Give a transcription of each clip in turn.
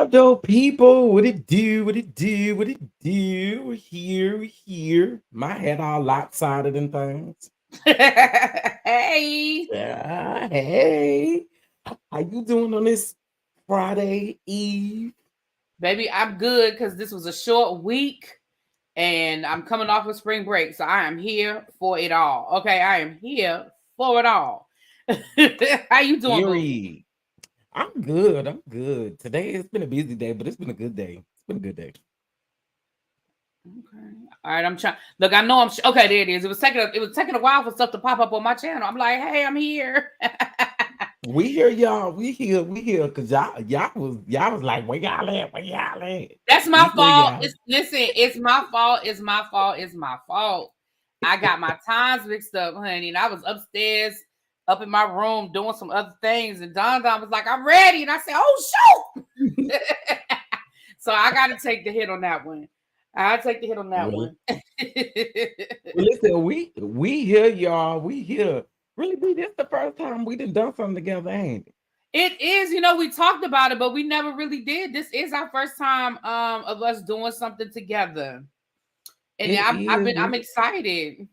up, though, people? What it do? What it do? What it do? We're here. We're here. My head all lopsided and things. Hey, Hey, how you doing on this Friday Eve? baby, I'm good because this was a short week and I'm coming off of spring break. So I am here for it all. Okay, I am here for it all. How you doing, boo? Eerie. I'm good. I'm good. Today it's been a busy day, but it's been a good day. It's been a good day. Okay. All right, I'm trying. Look, I know okay. There it is. It was taking a while for stuff to pop up on my channel. I'm like, hey, I'm here. We hear y'all. We here. Cause y'all was like, where y'all at? Where y'all at? That's my We hear fault. y'all. It's my fault. It's my fault. It's my fault. I got my times mixed up, honey, and I was upstairs up in my room doing some other things, and Don was like, I'm ready. And I said, oh, shoot. So I got to take the hit on that one. I'll take the hit on that Well, one. listen, we hear y'all. We hear. Really, this the first time we done something together, ain't it? It is, we talked about it, but we never really did. This is our first time of us doing something together. And It is. I'm excited.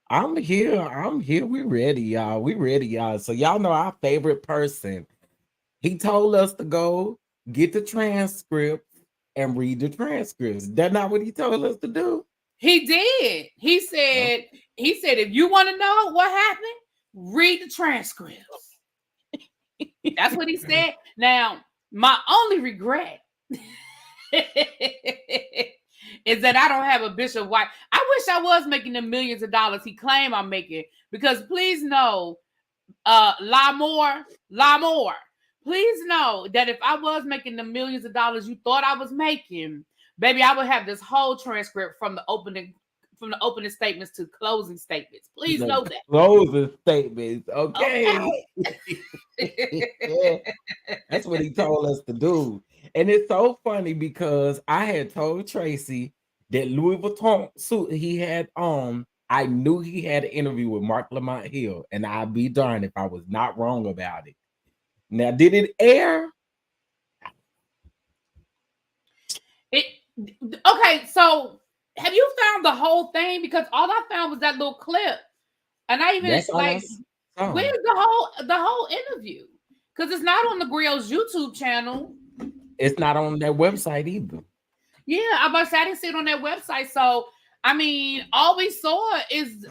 I'm here. I'm here. We ready, y'all. We ready, y'all. So y'all know our favorite person. He told us to go get the transcript and read the transcripts. That's not what he told us to do. He did. He said, if you want to know what happened, read the transcripts. That's what he said. Now, my only regret is that I don't have a Bishop White. I wish I was making the millions of dollars he claimed I'm making, because please know, Lamore, please know that if I was making the millions of dollars you thought I was making, baby, I would have this whole transcript from the opening statements to closing statements. Please know that. Closing statements, okay. Okay. That's what he told us to do. And it's so funny because I had told Tracy that Louis Vuitton suit he had on, I knew he had an interview with Mark Lamont Hill, and I'd be darned if I was not wrong about it. Now, did it air? Okay, so have you found the whole thing? Because all I found was that little clip, and I even That's all I like, saw. where's the whole interview? Because it's not on the Grill's YouTube channel. It's not on their website either. Yeah, I didn't see it on their website. So I mean, all we saw is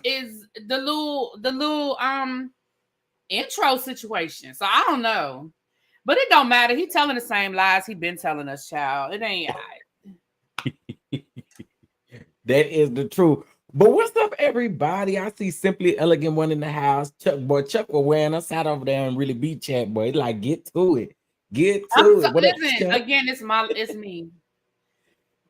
the little intro situation. So I don't know, but it don't matter. He telling the same lies he been telling us, child. It ain't. That is the truth. But what's up, everybody? I see Simply Elegant One in the house. Chuck was wearing us out over there and really beat chat, boy. Like, get to it. Get to it. What up, Listen, Chuck? again, it's me.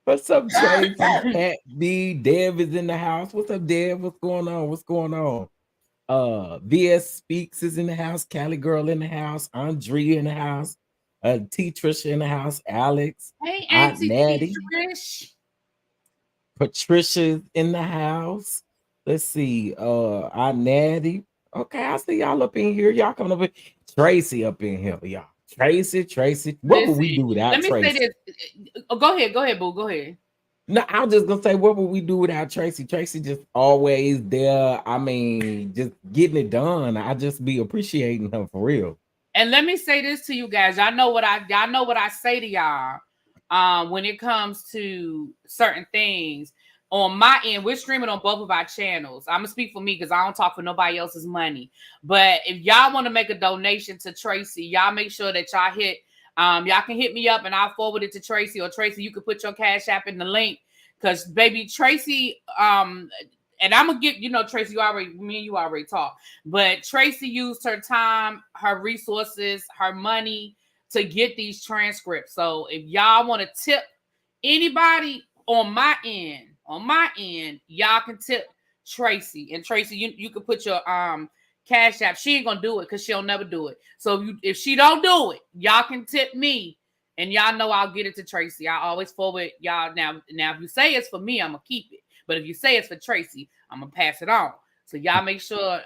What's up, Tracy? Pat B, Dev is in the house. What's up, Dev? What's going on? What's going on? VS Speaks is in the house. Cali Girl in the house. Andrea in the house. T Trisha in the house. Alex. Hey, Aunt Auntie Natty. Trish. Patricia's in the house. Let's see. Aunt Natty. Okay, I see y'all up in here. Y'all coming up in. Tracy up in here, y'all. Tracy. What would we do without let me Tracy? say this. Go ahead, boo. Go ahead. No, I'm just gonna say, what would we do without Tracy? Tracy just always there. I mean, just getting it done. I just be appreciating her for real. And let me say this to you guys. Y'all know what I say to y'all. When it comes to certain things on my end, we're streaming on both of our channels. I'm gonna speak for me because I don't talk for nobody else's money. But if y'all want to make a donation to Tracy, y'all make sure that y'all hit. Y'all can hit me up and I'll forward it to Tracy, or Tracy, you can put your Cash App in the link, because baby Tracy, and I'm gonna get, Tracy, me and you already talked, but Tracy used her time, her resources, her money to get these transcripts. So if y'all want to tip anybody on my end, y'all can tip Tracy. And Tracy, you can put your Cash App. She ain't gonna do it because she'll never do it. So if she don't do it, y'all can tip me, and y'all know I'll get it to Tracy. I always forward y'all. Now if you say it's for me, I'm gonna keep it. But if you say it's for Tracy, I'm gonna pass it on. So y'all make sure.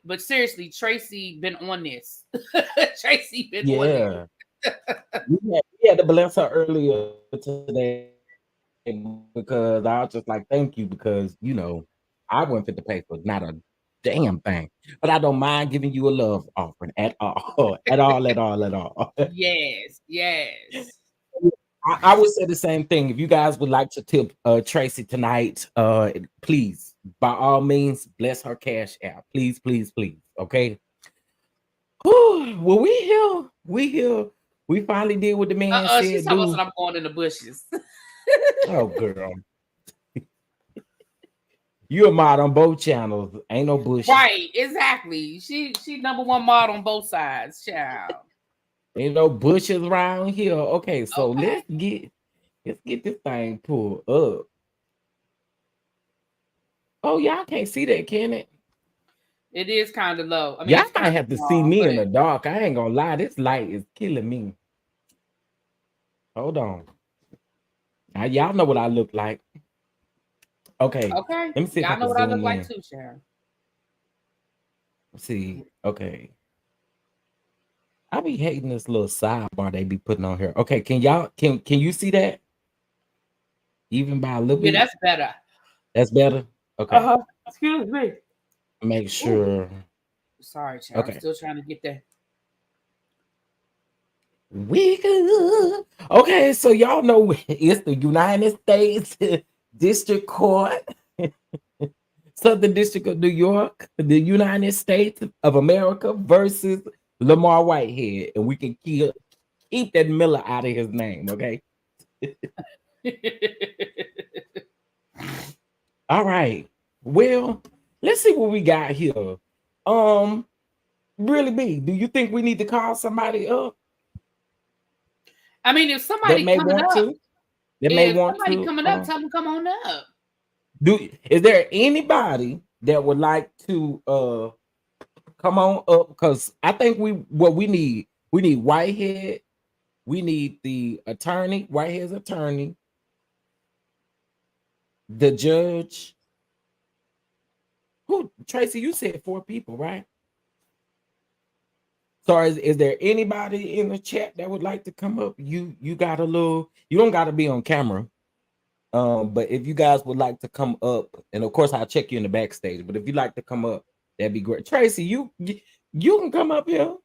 But seriously, Tracy been on this. Tracy been on this. We had to bless her earlier today because I was just like, thank you, because I wouldn't fit to pay for not a damn thing. But I don't mind giving you a love offering at all. At all. Yes, yes. I would say the same thing. If you guys would like to tip Tracy tonight, please, by all means, bless her cash app. Please. Okay. Whew, well, we here. We finally did what the man She's said, talking do. about I'm going in the bushes. Oh, girl. You a mod on both channels. Ain't no bushes. Right, exactly. She number one mod on both sides, child. Ain't no bushes around here. Okay, so Okay. let's get this thing pulled up. Oh, y'all can't see that, can it? It is kind of low. I mean, Y'all it's might kind of have to see small, me in but the dark. I ain't gonna lie. This light is killing me. Hold on. Now, y'all know what I look like. Okay. okay. Let me see if I Y'all know can what I look zoom like in. too, Sharon. Let's see. Okay. I be hating this little sidebar they be putting on here. Okay, can you see that? Even by a little Yeah, bit? that's better. That's better. Okay. Uh-huh. Excuse me. Make Ooh, sure. sorry, child. I'm Okay. still trying to get that. We good. Okay, so y'all know it's the United States District Court, Southern District of New York, the United States of America versus Lamar Whitehead, and we can keep that Miller out of his name. Okay. All right. Well, let's see what we got here. Um, really, B, do you think we need to call somebody up I mean, if that somebody may coming want up, to? That may if want somebody to. coming up, tell them come on up. Is there anybody that would like to come on up? Because I think we need Whitehead, we need the attorney, Whitehead's attorney, the judge. Who Tracy, you said 4 people, right? So is there anybody in the chat that would like to come up? You got a little, you don't got to be on camera. But if you guys would like to come up, and of course I'll check you in the backstage, but if you'd like to come up, that'd be great. Tracy, you can come up here.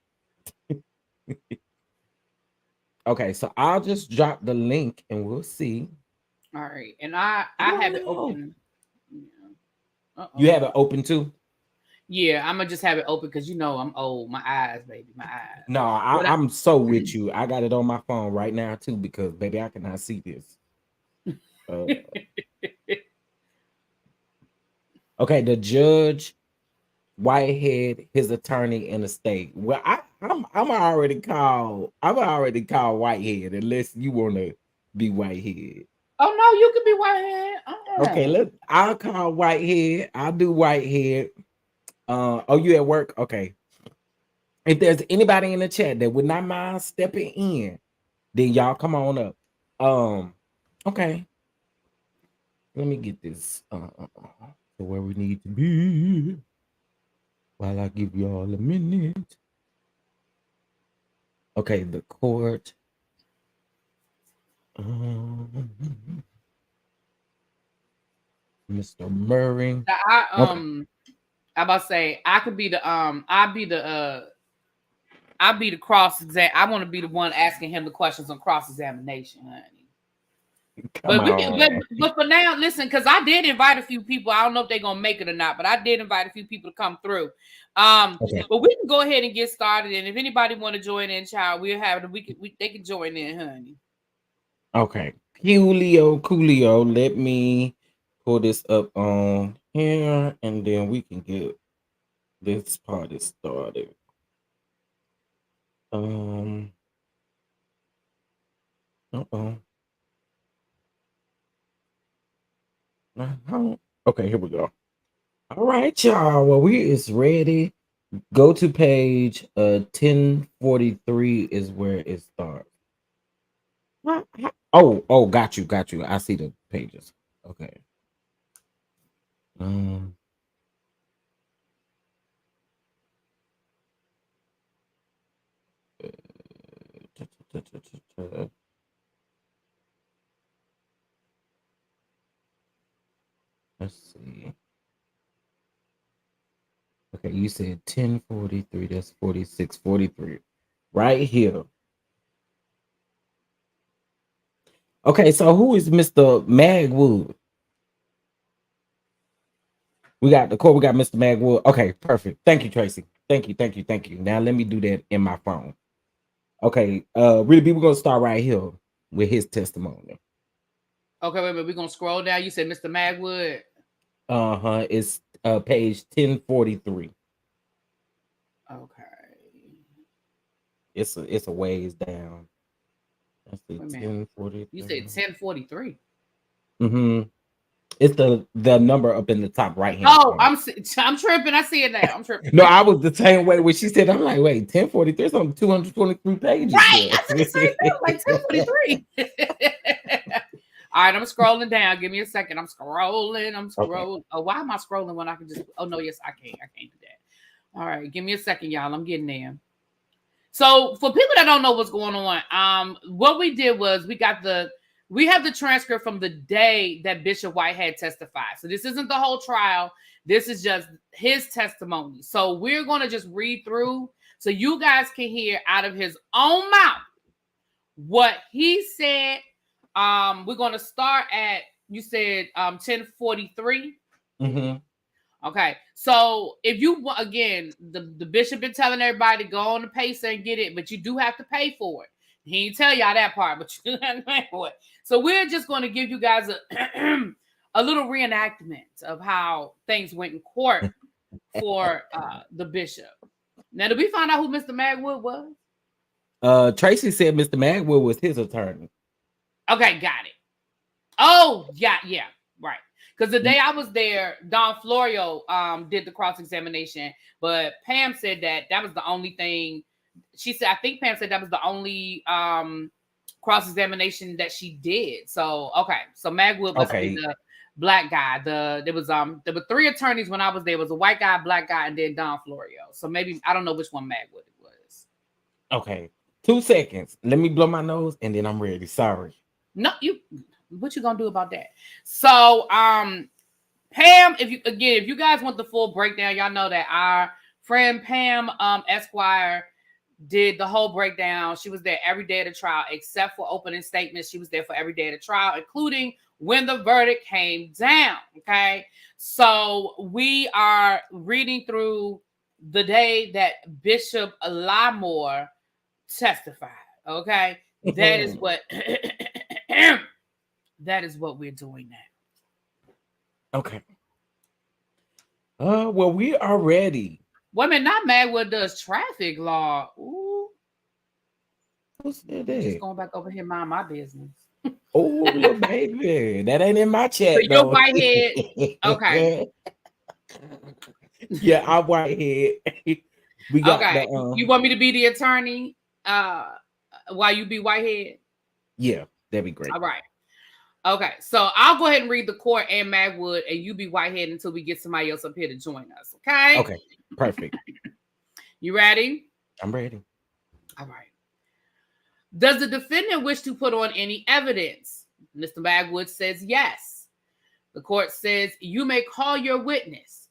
Okay, so I'll just drop the link and we'll see. All right, and I have it Oh, open. you Uh-oh. have it open too? Yeah, I'm gonna just have it open because you know I'm old. My eyes, baby, my eyes. No, But I'm so with you. I got it on my phone right now too because baby, I cannot see this. Uh, okay, the judge, Whitehead, his attorney, and the state. Well, I'm already called. I'm already called Whitehead unless you want to be Whitehead. oh no, you could be Whitehead. Okay, I'll call Whitehead. I'll do Whitehead. Oh, you at work? Okay. If there's anybody in the chat that would not mind stepping in, then y'all come on up. Okay. Let me get this to where we need to be while I give y'all a minute. Okay, the court. Mr. Murray. Okay. I about to say I could be the I'll be the cross exam. I want to be the one asking him the questions on cross examination, honey. Come But for now, listen, because I did invite a few people. I don't know if they're gonna make it or not, but I did invite a few people to come through. Okay. But we can go ahead and get started. And if anybody want to join in, child, we'll have it. They can join in, honey. Okay. Coolio. Let me pull this up on here and then we can get this party started. Uh-oh. Okay, here we go. All right, y'all. Well, we is ready. Go to page 1043 is where it starts. Oh, got you. I see the pages. Okay. Um Let's see. Okay, you said 1043. That's 4643. Right here. Okay, so who is Mr. Magwood? We got the court. We got Mr. Magwood. Okay, perfect. Thank you, Tracy. Thank you. Now let me do that in my phone. Okay, really, we're gonna start right here with his testimony. Okay, wait a minute. We're gonna scroll down. You said Mr. Magwood. It's page 1043. Okay. It's a ways down. Let's see, 1043. You said 1043. Mm-hmm. It's the number up in the top right hand. Oh, I'm tripping. I see it now. I'm tripping. No, I was the same way when she said. I'm like, wait, 1043. It's on 223 pages. Right. I said the same thing. Like 1043. All right, I'm scrolling down. Give me a second. I'm scrolling. Okay. Oh, why am I scrolling when I can just? Oh no, yes, I can't. I can't do that. All right, give me a second, y'all. I'm getting there. So for people that don't know what's going on, what we did was we have the transcript from the day that Bishop Whitehead testified. So this isn't the whole trial. This is just his testimony. So we're going to just read through so you guys can hear out of his own mouth what he said. We're going to start at, you said 1043. Mm-hmm. Okay, so if you, again, the bishop been telling everybody to go on the pacer and get it, but you do have to pay for it. He didn't tell y'all that part, but you have to pay for it. So we're just going to give you guys a little reenactment of how things went in court for the bishop. Now, did we find out who Mr. Magwood was? Tracy said Mr. Magwood was his attorney. Okay, got it. Oh, yeah, right. Because the day I was there, Don Florio did the cross-examination, but Pam said that was the only thing. She said, I think Pam said that was the only cross-examination that she did. So, okay. So Magwood must be the black guy. There were 3 attorneys when I was there. It was a white guy, black guy, and then Don Florio. So maybe, I don't know which one Magwood it was. Okay. 2 seconds. Let me blow my nose, and then I'm ready. Sorry. No, what you gonna do about that? So, Pam, if you guys want the full breakdown, y'all know that our friend Pam Esquire did the whole breakdown. She was there every day of the trial, except for opening statements. She was there for every day of the trial, including when the verdict came down. Okay, so we are reading through the day that Bishop Lamore testified. Okay, that is what that is what we're doing now. Okay. Well, we are ready. Wait a minute, not Magwood does traffic law. Ooh. What's that? Just going back over here, mind my business. Oh, little baby. That ain't in my chat. So you're Whitehead. Okay. Yeah, I'm Whitehead. We got okay. You want me to be the attorney while you be Whitehead? Yeah, that'd be great. All right. Okay, so I'll go ahead and read the court and Magwood, and you be Whitehead until we get somebody else up here to join us. Okay. Okay. Perfect. You ready? I'm ready. All right. Does the defendant wish to put on any evidence? Mr. Magwood says yes. The court says you may call your witness.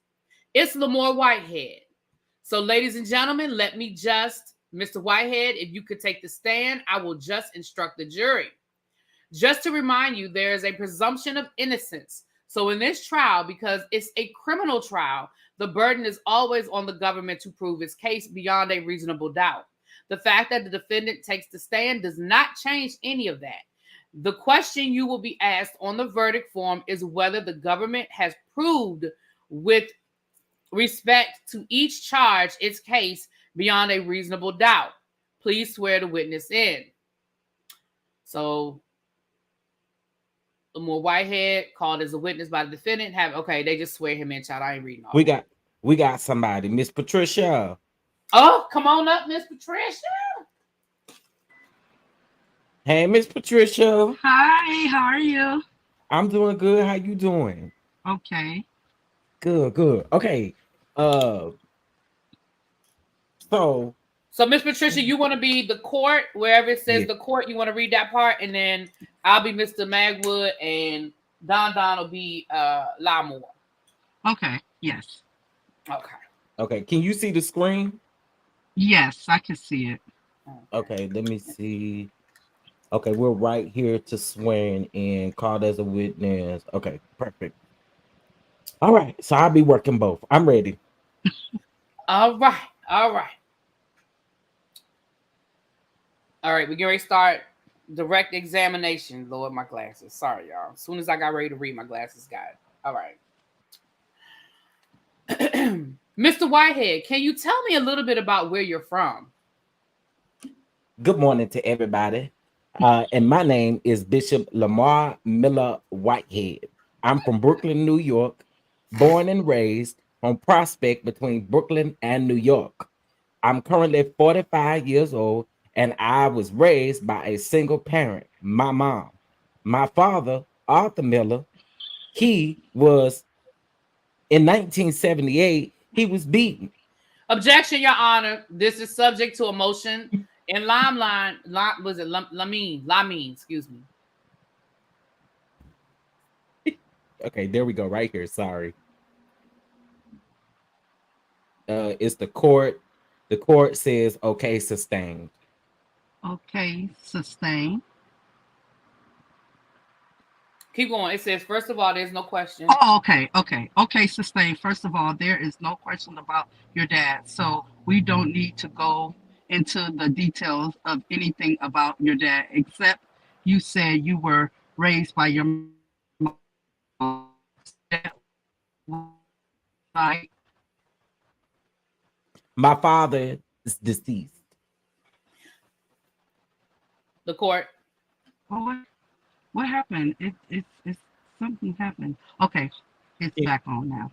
It's Lamore Whitehead. So, ladies and gentlemen, Mr. Whitehead, if you could take the stand, I will just instruct the jury. Just to remind you, there is a presumption of innocence. So in this trial, because it's a criminal trial, the burden is always on the government to prove its case beyond a reasonable doubt. The fact that the defendant takes the stand does not change any of that. The question you will be asked on the verdict form is whether the government has proved with respect to each charge its case beyond a reasonable doubt. Please swear the witness in. So Lamore Whitehead called as a witness by the defendant. They just swear him in, child. I ain't reading all. We got somebody, Miss Patricia. Oh, come on up, Miss Patricia. Hey, Miss Patricia. Hi, how are you? I'm doing good. How you doing? Okay. Good. Okay. So Miss Patricia, you want to be the court wherever it says the court. You want to read that part, and then I'll be Mr. Magwood, and Don will be Lamore. Okay. Yes. Okay. Okay, can you see the screen? Yes, I can see it. Okay, let me see. Okay, we're right here to swearing in, called as a witness. Okay, perfect. All right, so I'll be working both. I'm ready. All right. All right. All right. We're going to start direct examination. Lower my glasses. Sorry, y'all. As soon as I got ready to read, my glasses got it. All right. Mr. Whitehead, can you tell me a little bit about where you're from? Good morning to everybody. And my name is Bishop Lamar Miller Whitehead. I'm from Brooklyn, New York, born and raised on Prospect between Brooklyn and New York. I'm currently 45 years old, and I was raised by a single parent, my mom. My father, Arthur Miller, he was in 1978, he was beaten. Objection, Your Honor. This is subject to a motion in Lamine. Was it Lamine? Lamine, excuse me. Okay, there we go, right here. Sorry. It's the court. The court says, okay, sustained. Okay. Sustain. Keep going. It says, first of all, there's no question. Oh, okay. Okay. Okay. Sustain. First of all, there is no question about your dad. So we don't need to go into the details of anything about your dad, except you said you were raised by your mom. Right? My father is deceased. The court. Well, what happened? It's something happened. Okay. It's Yeah. back on now.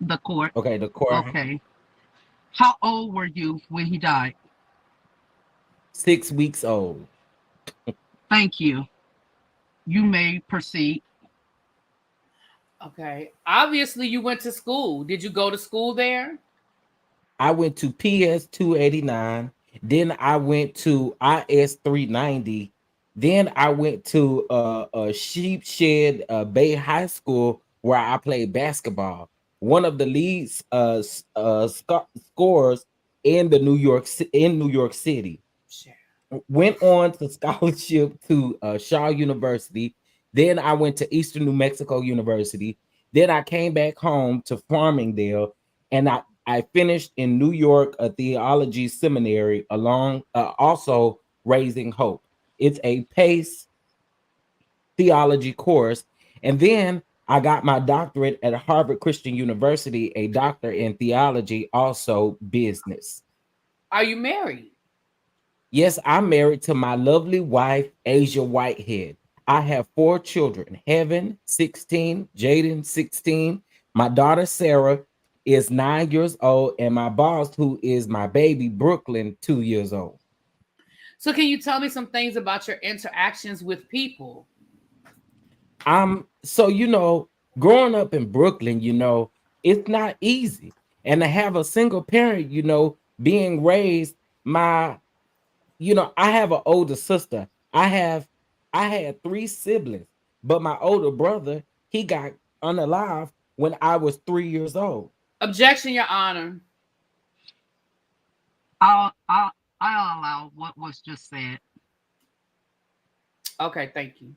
The court. Okay, the court. Okay. How old were you when he died? 6 weeks old. Thank you. You may proceed. Okay. Obviously, you went to school. Did you go to school there? I went to PS 289. Then I went to IS 390. Then I went to a Sheep Shed Bay High School where I played basketball. One of the lead scorers in New York City. Sure. Went on to scholarship to Shaw University. Then I went to Eastern New Mexico University. Then I came back home to Farmingdale, and I finished in New York a theology seminary along also Raising Hope. It's a PACE theology course. And then I got my doctorate at Harvard Christian University, a doctor in theology, also business. Are you married? Yes, I'm married to my lovely wife, Asia Whitehead. I have 4 children: Heaven, 16, Jaden, 16. My daughter, Sarah, is 9 years old, and my boss, who is my baby, Brooklyn, 2 years old. So, can you tell me some things about your interactions with people? So growing up in Brooklyn, it's not easy. And to have a single parent, being raised, my I have an older sister. I had 3 siblings, but my older brother, he got unalive when I was 3 years old. Objection, Your Honor. I'll I'll I'll allow what was just said. Okay, thank you.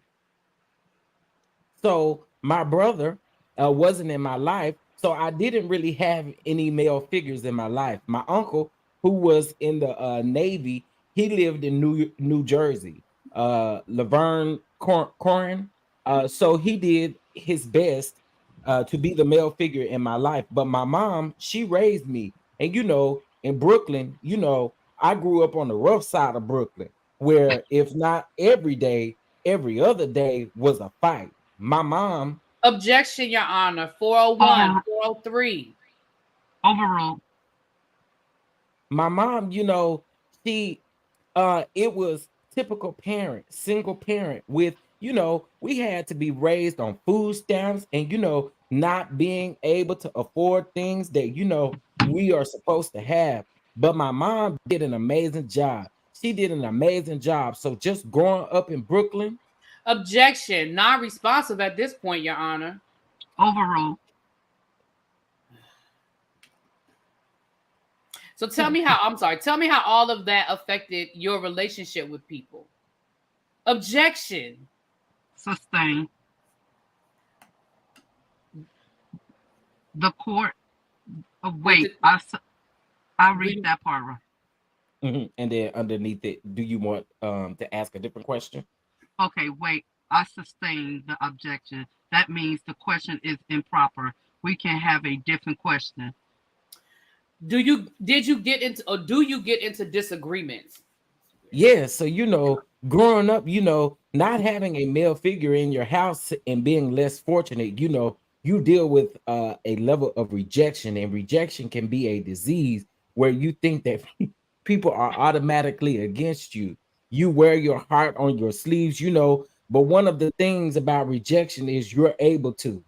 So my brother wasn't in my life, so I didn't really have any male figures in my life. My uncle, who was in the Navy, he lived in New Jersey, Laverne Corin. So he did his best to be the male figure in my life. But my mom, she raised me, and in Brooklyn, I grew up on the rough side of Brooklyn, where if not every day, every other day was a fight. My mom. Objection, Your Honor. 401, 403. Overruled. My mom, she it was typical parent, single parent with, we had to be raised on food stamps and not being able to afford things that we are supposed to have. But my mom did an amazing job. She did an amazing job. So just growing up in Brooklyn. Objection. Non-responsive at this point, Your Honor. Overruled. So tell me how all of that affected your relationship with people. Objection. Sustained. The court. Wait, I read that part right. Mm-hmm. And then underneath it, do you want to ask a different question? Okay, wait. I sustain the objection. That means the question is improper. We can have a different question. Do you get into disagreements? Yeah, so growing up, not having a male figure in your house and being less fortunate, you deal with a level of rejection, and rejection can be a disease where you think that people are automatically against you. You wear your heart on your sleeves, but one of the things about rejection is you're able to.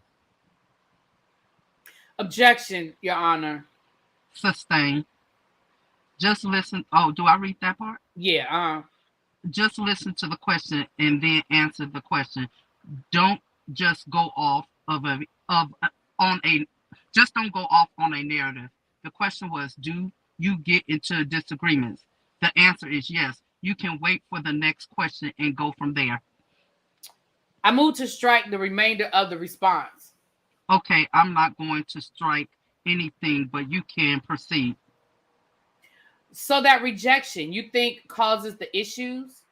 Objection, Your Honor. Sustain. Just listen. Oh, do I read that part? Yeah. Just listen to the question and then answer the question. Don't just go off just don't go off on a narrative. The question was, do you get into disagreements? The answer is yes. You can wait for the next question and go from there. I move to strike the remainder of the response. Okay, I'm not going to strike anything, but you can proceed. So that rejection, you think, causes the issues?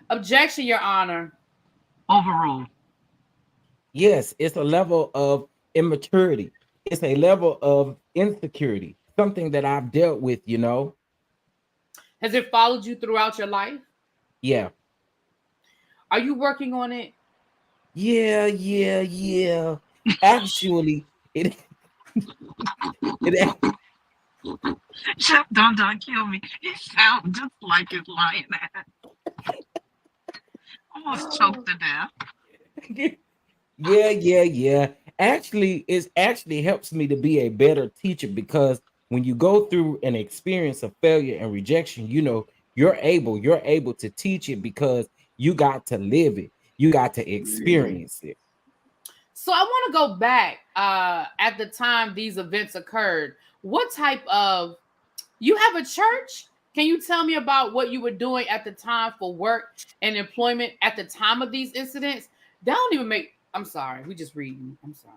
Objection, Your Honor. Overruled. Yes, it's a level of immaturity. It's a level of insecurity, something that I've dealt with, Has it followed you throughout your life? Yeah. Are you working on it? Yeah. Actually, it Chef don't kill me. He sounds just like his lion ass. Almost choked to death. Yeah. Actually, it actually helps me to be a better teacher, because when you go through an experience of failure and rejection, you're able to teach it because you got to live it. You got to experience it. So I want to go back at the time these events occurred. What type of, you have a church? Can you tell me about what you were doing at the time for work and employment at the time of these incidents? That don't even make, I'm sorry. We just reading. I'm sorry.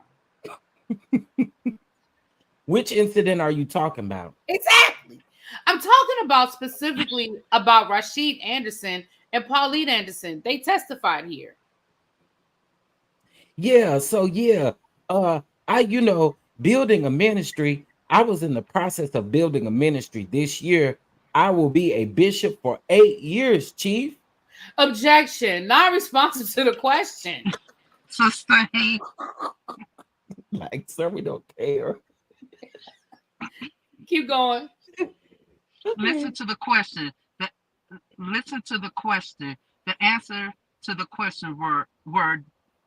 Which incident are you talking about? Exactly. I'm talking about specifically about Rashid Anderson and Pauline Anderson. They testified here. Yeah, so building a ministry. I was in the process of building a ministry this year. I will be a bishop for 8 years, Chief. Objection. Not responsive to the question. Sustain. Like, sir, we don't care. Keep going. Listen to the question. Listen to the question. The answer to the question were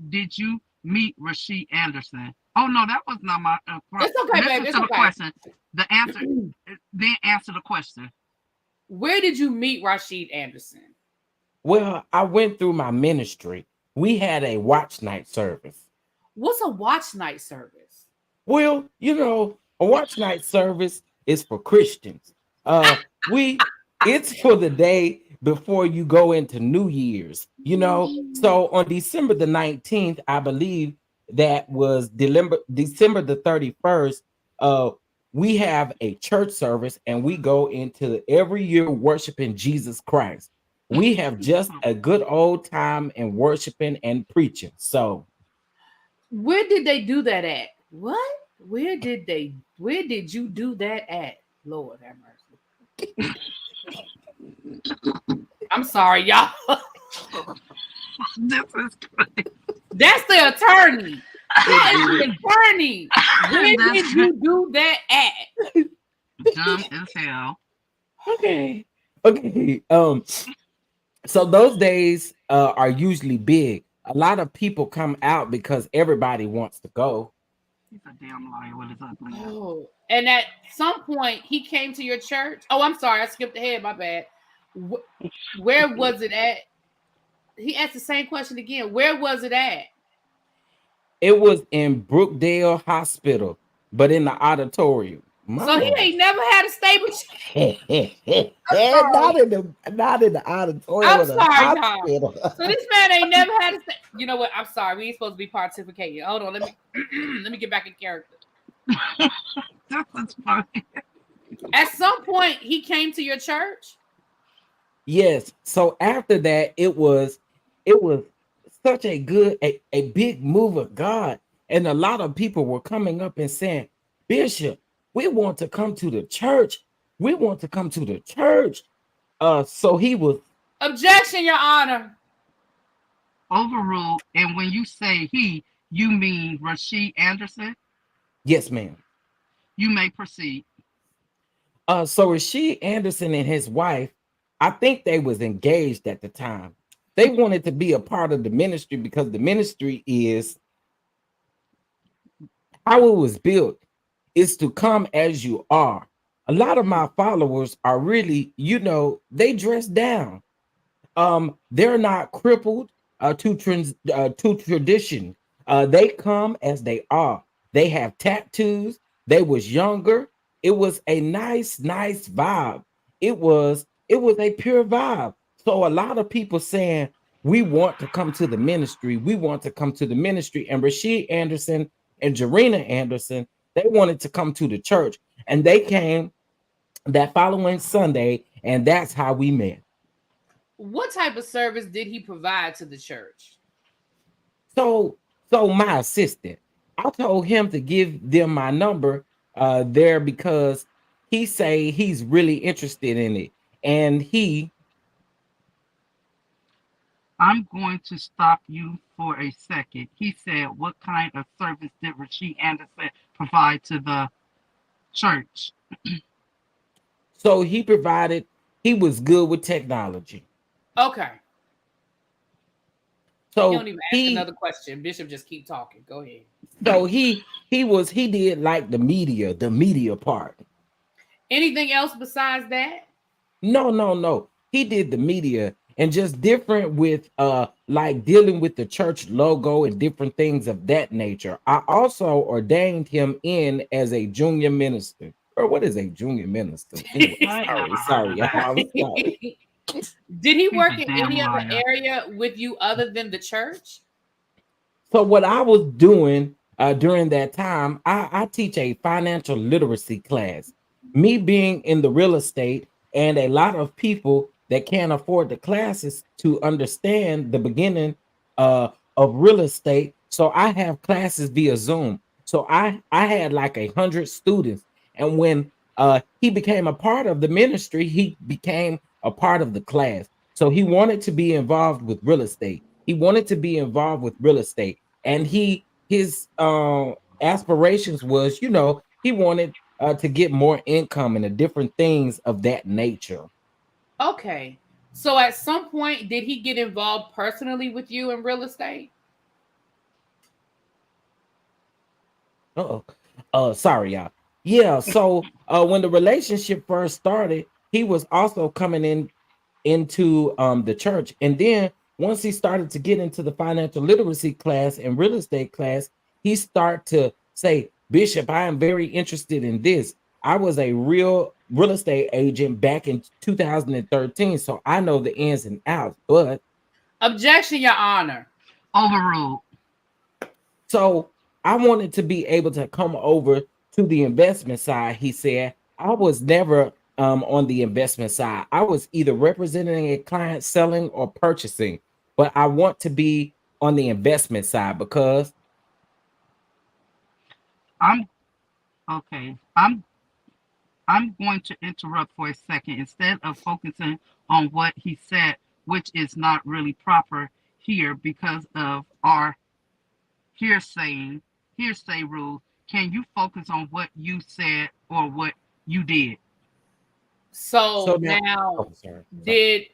did you meet Rashid Anderson? Oh no, that was not my It's okay, listen baby. It's to the okay. question. The answer, then answer the question. Where did you meet Rashid Anderson? Well, I went through my ministry. We had a watch night service. What's a watch night service? Well, a watch night service is for Christians. It's for the day before you go into New Year's, So on December the 19th, I believe that was December the 31st, we have a church service, and we go into every year worshiping Jesus Christ. We have just a good old time in worshiping and preaching. So where did they do that at? What? Where did you do that at? Lord have mercy. I'm sorry, y'all. This is crazy. That's the attorney. That is the attorney. Where did you do that at? Dumb as hell. Okay. So those days are usually big. A lot of people come out because everybody wants to go. He's a damn liar with his ugly ass. Oh, and at some point he came to your church. Oh, I'm sorry, I skipped ahead. My bad. Where was it at? he asked the same question again. Where was it at? It was in Brookdale Hospital, but in the auditorium. So he ain't never had a stable not in the auditorium I'm of the sorry, y'all. hospital. So this man ain't never had a you know what? I'm sorry. We ain't supposed to be pontificating. Hold on. Let me let me get back in character. That's funny. At some point, he came to your church. Yes. So after that, it was such a good, a big move of God. And a lot of people were coming up and saying, Bishop, we want to come to the church. We want to come to the church. So he was Objection, Your Honor. Overruled. And when you say he, you mean Rasheed Anderson? Yes, ma'am. You may proceed. So Rasheed Anderson and his wife, I think they was engaged at the time. They wanted to be a part of the ministry because the ministry is how it was built is to come as you are. A lot of my followers are really, they dress down. They're not crippled to tradition. They come as they are. They have tattoos. They was younger. It was a nice vibe. It was a pure vibe. So a lot of people saying we want to come to the ministry. We want to come to the ministry. And Rasheed Anderson and Jarena Anderson, they wanted to come to the church, and they came that following Sunday, and that's how we met. What type of service did he provide to the church? So my assistant, I told him to give them my number there because he say he's really interested in it. And I'm going to stop you for a second. He said, what kind of service did Rasheed Anderson provide to the church? so he was good with technology. Okay. So don't even ask another question. Bishop just keep talking. Go ahead. So he did like the media part. Anything else besides that? No. He did the media and just different with like dealing with the church logo and different things of that nature. I also ordained him in as a junior minister. Or what is a junior minister? Anyway, sorry. Did he work in any other area with you other than the church? So what I was doing during that time, I teach a financial literacy class. Me being in the real estate and a lot of people that can't afford the classes to understand the beginning of real estate. So I have classes via Zoom. So I had like 100 students. And when he became a part of the ministry, he became a part of the class. So he wanted to be involved with real estate. He wanted to be involved with real estate, and his aspirations was, he wanted to get more income and the different things of that nature. Okay, so at some point, did he get involved personally with you in real estate? Sorry, y'all. Yeah, so when the relationship first started, he was also coming into the church, and then once he started to get into the financial literacy class and real estate class, he started to say, Bishop, I am very interested in this. I was a real estate agent back in 2013, so I know the ins and outs. But objection, Your Honor. Overruled. So I wanted to be able to come over to the investment side. He said, I was never on the investment side. I was either representing a client selling or purchasing, but I want to be on the investment side because I'm going to interrupt for a second. Instead of focusing on what he said, which is not really proper here because of our hearsay rules, can you focus on what you said or what you did? So now it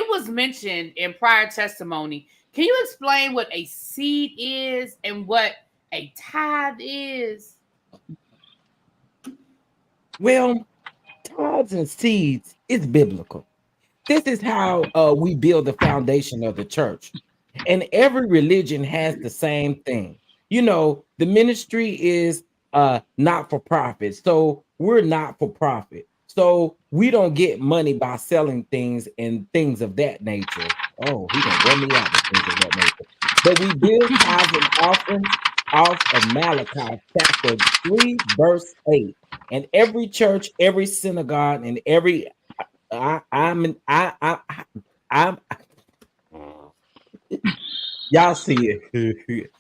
was mentioned in prior testimony. Can you explain what a seed is and what a tithe is? Well, tithes and seeds is biblical. this is how we build the foundation of the church. And every religion has the same thing. You know, the ministry is not for profit. So we're not for profit. So we don't get money by selling things and things of that nature. Oh, he gonna run me out with things of that nature. But we build tithes and offerings off of Malachi chapter 3, verse 8. And every church, every synagogue, and every I'm y'all see it.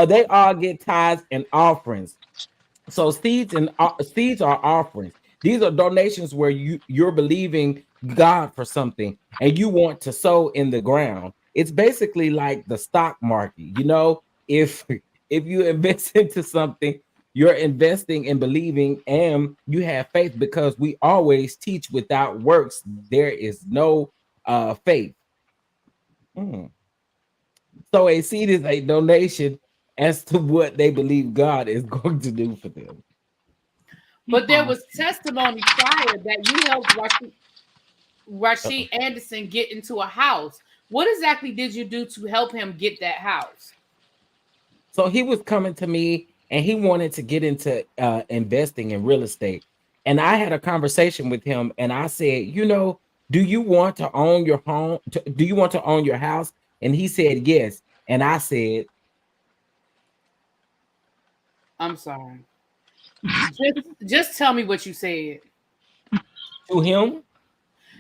They all get tithes and offerings. So seeds are offerings. These are donations where you're believing God for something and you want to sow in the ground. It's basically like the stock market. You know, if you invest into something, you're investing and believing, and you have faith, because we always teach without works there is no faith. Mm. So a seed is a donation as to what they believe God is going to do for them. But there was testimony prior that you helped Rashid Anderson get into a house. What exactly did you do to help him get that house? So he was coming to me and he wanted to get into investing in real estate. And I had a conversation with him and I said, you know, do you want to own your home? Do you want to own your house? And he said, yes. And I said, I'm sorry. Just tell me what you said. to him?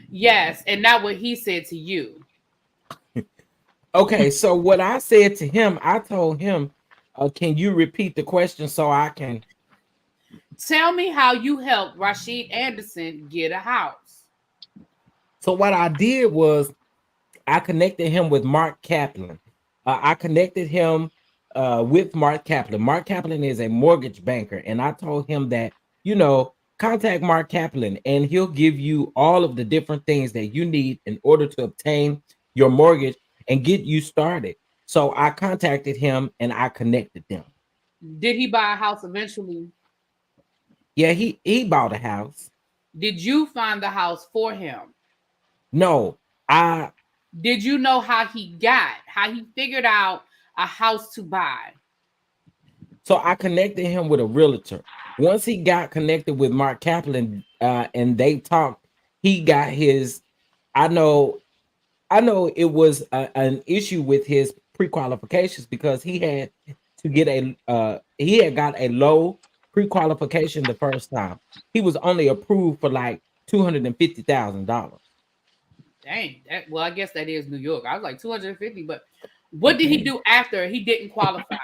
Yes, and not what he said to you. Okay, so what I said to him, I told him, can you repeat the question so I can? Tell me how you helped Rashid Anderson get a house. So what I did was I connected him with Mark Kaplan. I connected him with Mark Kaplan. Mark Kaplan is a mortgage banker, and I told him that, you know, contact Mark Kaplan, and he'll give you all of the different things that you need in order to obtain your mortgage and get you started. So I contacted him and I connected them. Did he buy a house eventually? Yeah, he bought a house. Did you find the house for him? No, I Did you know how he figured out a house to buy? So I connected him with a realtor. Once he got connected with Mark Kaplan and they talked, he got his. I know, I know it was an issue with his pre-qualifications because he had to get he had got a low pre-qualification the first time. He was only approved for like $250,000. Dang, well, I guess that is New York. I was like 250, but what did he do after he didn't qualify?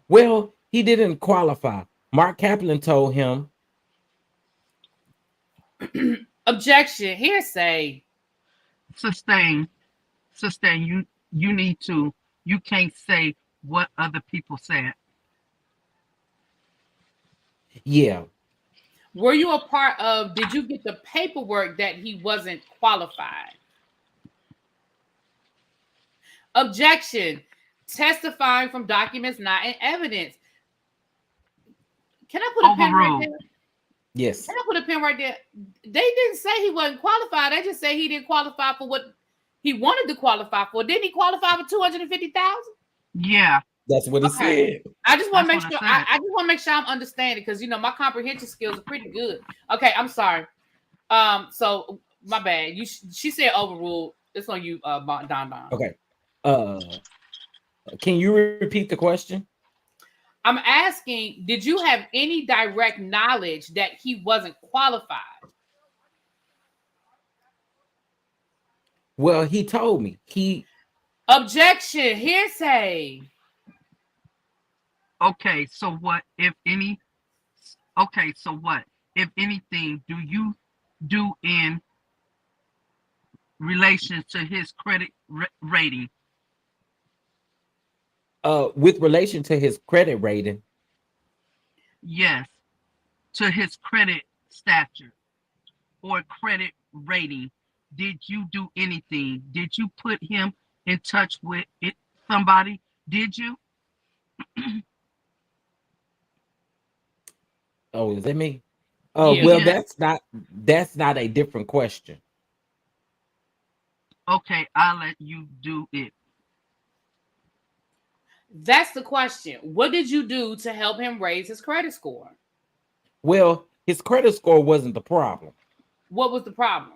Well, he didn't qualify. Mark Kaplan told him, objection, hearsay. Sustain. You need to. You can't say what other people said. yeah. Were you a part of, did you get the paperwork that he wasn't qualified? Objection, testifying from documents not in evidence. Can I put a pen right there? Yes. Can I put a pen right there? They didn't say he wasn't qualified. They just say he didn't qualify for what he wanted to qualify for. Didn't he qualify for 250,000? Yeah. That's what he said. I just want to make sure. I just want to make sure I'm understanding, because you know my comprehension skills are pretty good. Okay, I'm sorry. So my bad. She said overruled. It's on you, Don Don. Okay. Can you repeat the question? I'm asking, did you have any direct knowledge that he wasn't qualified? Well, he told me. Objection, hearsay. Okay, so what, if any? Okay, so what, if anything, do you do in relation to his credit rating? With relation to his credit rating. Yes, to his credit stature or credit rating. Did you do anything? Did you put him in touch with somebody? Did you? Oh, is that me? Yeah. Well, that's not a different question. okay, I'll let you do it. That's the question. What did you do to help him raise his credit score? Well, his credit score wasn't the problem. What was the problem?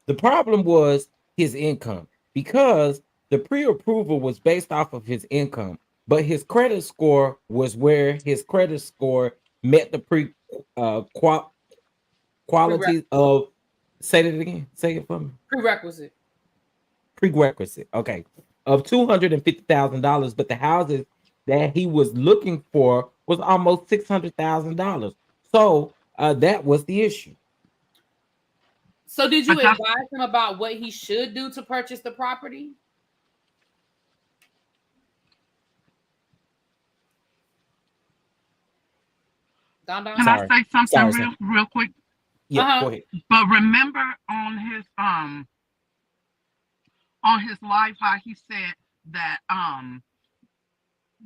The problem was his income, because the pre-approval was based off of his income, but his credit score was where his credit score met the qualities of. Say that again. Say it for me. Prerequisite. Okay, of $250,000, but the houses that he was looking for was almost $600,000. So that was the issue. So did you advise him about what he should do to purchase the property? Can I say something real quick? Yeah, go ahead. But remember on his live how he said that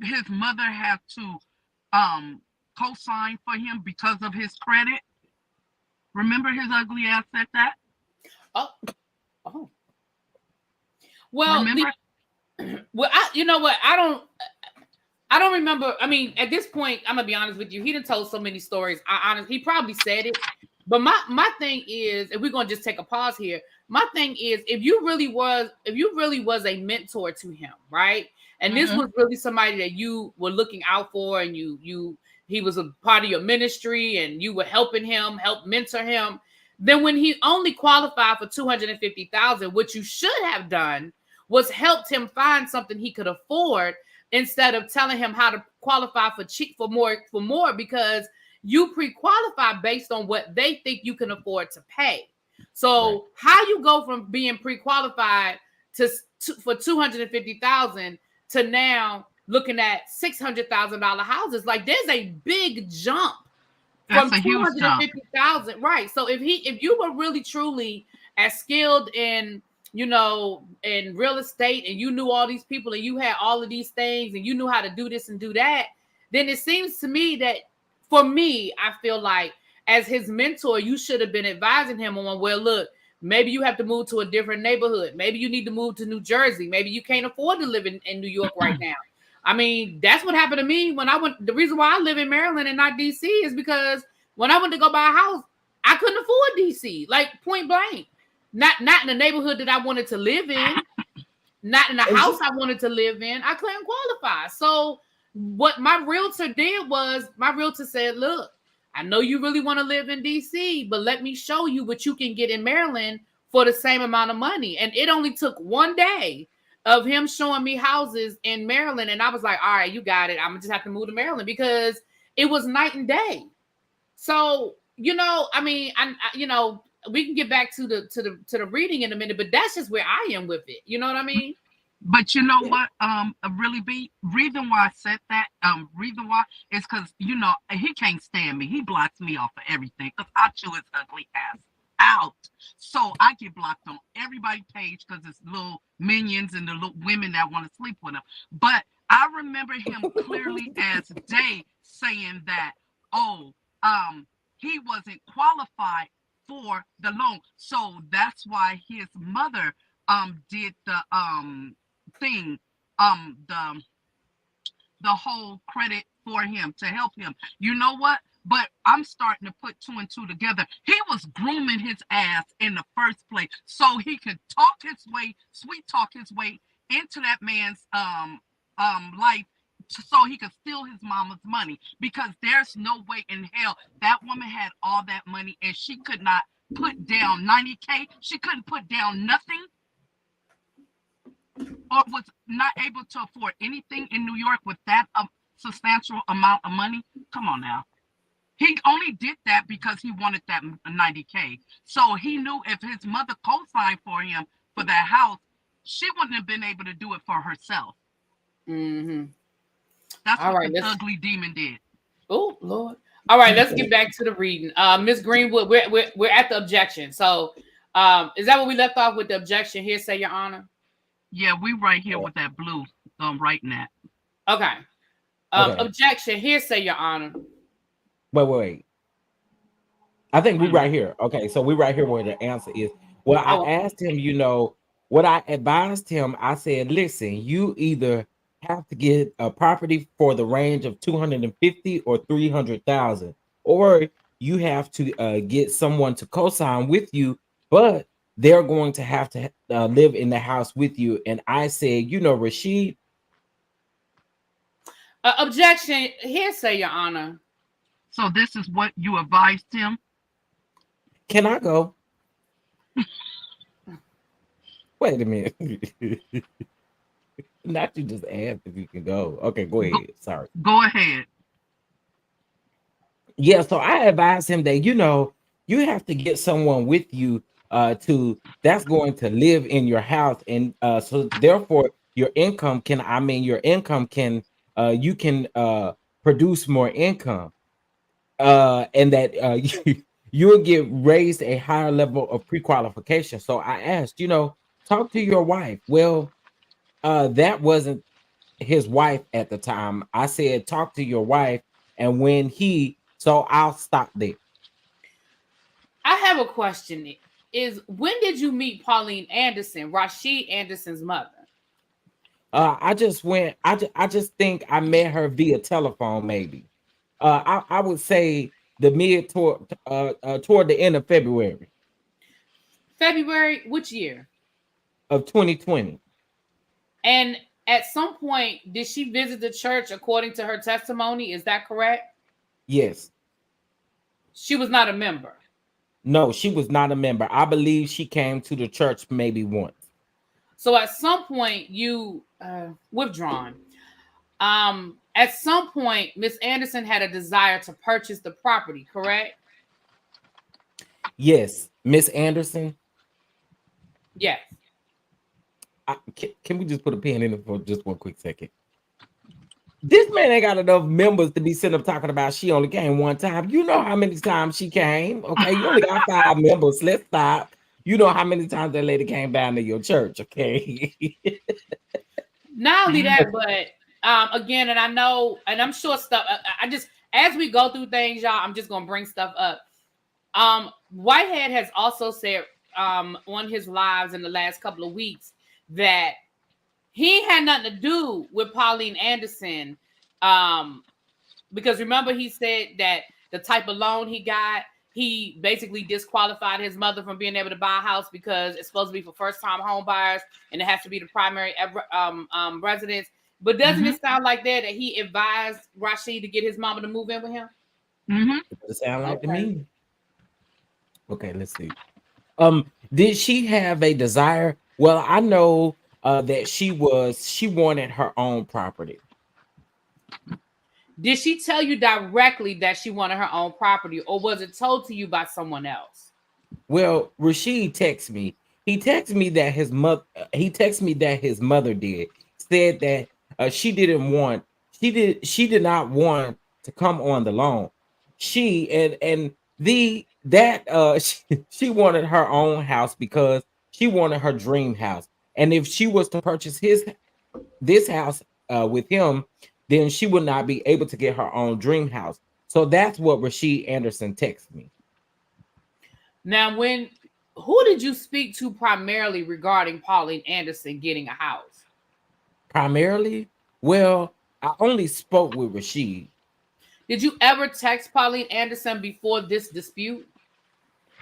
his mother had to co-sign for him because of his credit. Remember his ugly ass said that? Oh. Well, you know what? I don't remember. I mean, at this point, I'm gonna be honest with you. He done told so many stories. He probably said it. But my thing is, if we're gonna just take a pause here, my thing is, if you really was a mentor to him, right? And this was really somebody that you were looking out for, and he was a part of your ministry, and you were helping him, help mentor him. Then when he only qualified for $250,000, what you should have done was helped him find something he could afford, instead of telling him how to qualify for more, because you pre-qualify based on what they think you can afford to pay. So how you go from being pre-qualified for $250,000 to now looking at $600,000 houses? Like, there's a big jump. That's from $250,000, right? So if you were really truly as skilled in real estate, and you knew all these people, and you had all of these things, and you knew how to do this and do that, then it seems to me that, for me, I feel like as his mentor, you should have been advising him on, well, look, maybe you have to move to a different neighborhood. Maybe you need to move to New Jersey. Maybe you can't afford to live in New York right now. I mean, that's what happened to me when I went. The reason why I live in Maryland and not DC is because when I went to go buy a house, I couldn't afford DC, like point blank. Not in the neighborhood that I wanted to live in, not in the house I wanted to live in. I couldn't qualify. So what my realtor did was, my realtor said, look, I know you really want to live in DC, but let me show you what you can get in Maryland for the same amount of money. And it only took one day of him showing me houses in Maryland, and I was like, all right, you got it. I'm gonna just have to move to Maryland, because it was night and day. So, I mean, we can get back to the reading in a minute, but that's just where I am with it. You know what I mean? But you know what? Reason why I said that, reason why is because he can't stand me. He blocks me off of everything because I chew his ugly ass out. So I get blocked on everybody's page because it's little minions and the little women that want to sleep with him. But I remember him clearly as day saying that, he wasn't qualified for the loan. So that's why his mother did the thing, the whole credit for him to help him. You know what? But I'm starting to put two and two together. He was grooming his ass in the first place so he could sweet talk his way into that man's life, so he could steal his mama's money, because there's no way in hell that woman had all that money and she could not put down $90K. She couldn't put down nothing, or was not able to afford anything in New York with that substantial amount of money. Come on now. He only did that because he wanted that $90K. So he knew if his mother co-signed for him for that house, she wouldn't have been able to do it for herself. Mm-hmm. That's all what the ugly demon did. Oh, Lord. All right, let's get back to the reading. Miss Greenwood, we're at the objection. So is that what we left off with, the objection? Here, say, Your Honor. Yeah, we right here with that blue writing that. Okay. Objection. Here, say, Your Honor. Wait. I think we right here. Okay, so we right here where the answer is. Well, I Oh, asked him, what I advised him, I said, listen, you either have to get a property for the range of 250 or 300,000, or you have to get someone to co-sign with you, but they're going to have to live in the house with you. And I said, Rashid, objection. Hearsay, Your Honor. So this is what you advised him? can I go? Wait a minute. Not you just asked if you can go. Okay, go Go, ahead. Sorry. go ahead. Yeah, so I advise him that you have to get someone with you to that's going to live in your house, and so therefore your income can you can produce more income, and that you'll get raised a higher level of pre-qualification. So I asked, talk to your wife. Well, that wasn't his wife at the time. I said, talk to your wife, and so I'll stop there. I have a question. Is when did you meet Pauline Anderson, Rashid Anderson's mother? I just went. I just think I met her via telephone, maybe. I would say the mid toward the end of February February, which year? of 2020. And at some point, did she visit the church according to her testimony? Is that correct? Yes. She was not a member. No, she was not a member. I believe she came to the church maybe once. So at some point, you withdrawn. At some point, Miss Anderson had a desire to purchase the property, correct? Yes, Miss Anderson. Yes. Can we just put a pin in it for just one quick second? This man ain't got enough members to be sitting up talking about she only came one time. You know how many times she came. Okay, you only got 5 members. Let's stop. You know how many times that lady came down to your church. Okay. Not only that, but again, and I know, and I'm sure stuff. I just as we go through things, y'all, I'm just gonna bring stuff up. Whitehead has also said on his lives in the last couple of weeks that he had nothing to do with Pauline Anderson. Because remember, he said that the type of loan he got, he basically disqualified his mother from being able to buy a house because it's supposed to be for first-time home buyers and it has to be the primary residence. But doesn't it sound like that he advised Rashid to get his mama to move in with him? It sound like to me. Okay, let's see. Did she have a desire? Well, I know that she wanted her own property. Did she tell you directly that she wanted her own property, or was it told to you by someone else? Well, Rashid texted me. He texted me that his mother. He texted me that his mother said that she did not want to come on the loan. She she wanted her own house because she wanted her dream house. And if she was to purchase this house with him, then she would not be able to get her own dream house. So that's what Rashid Anderson texted me. Now, who did you speak to primarily regarding Pauline Anderson getting a house? Primarily? Well, I only spoke with Rashid. Did you ever text Pauline Anderson before this dispute?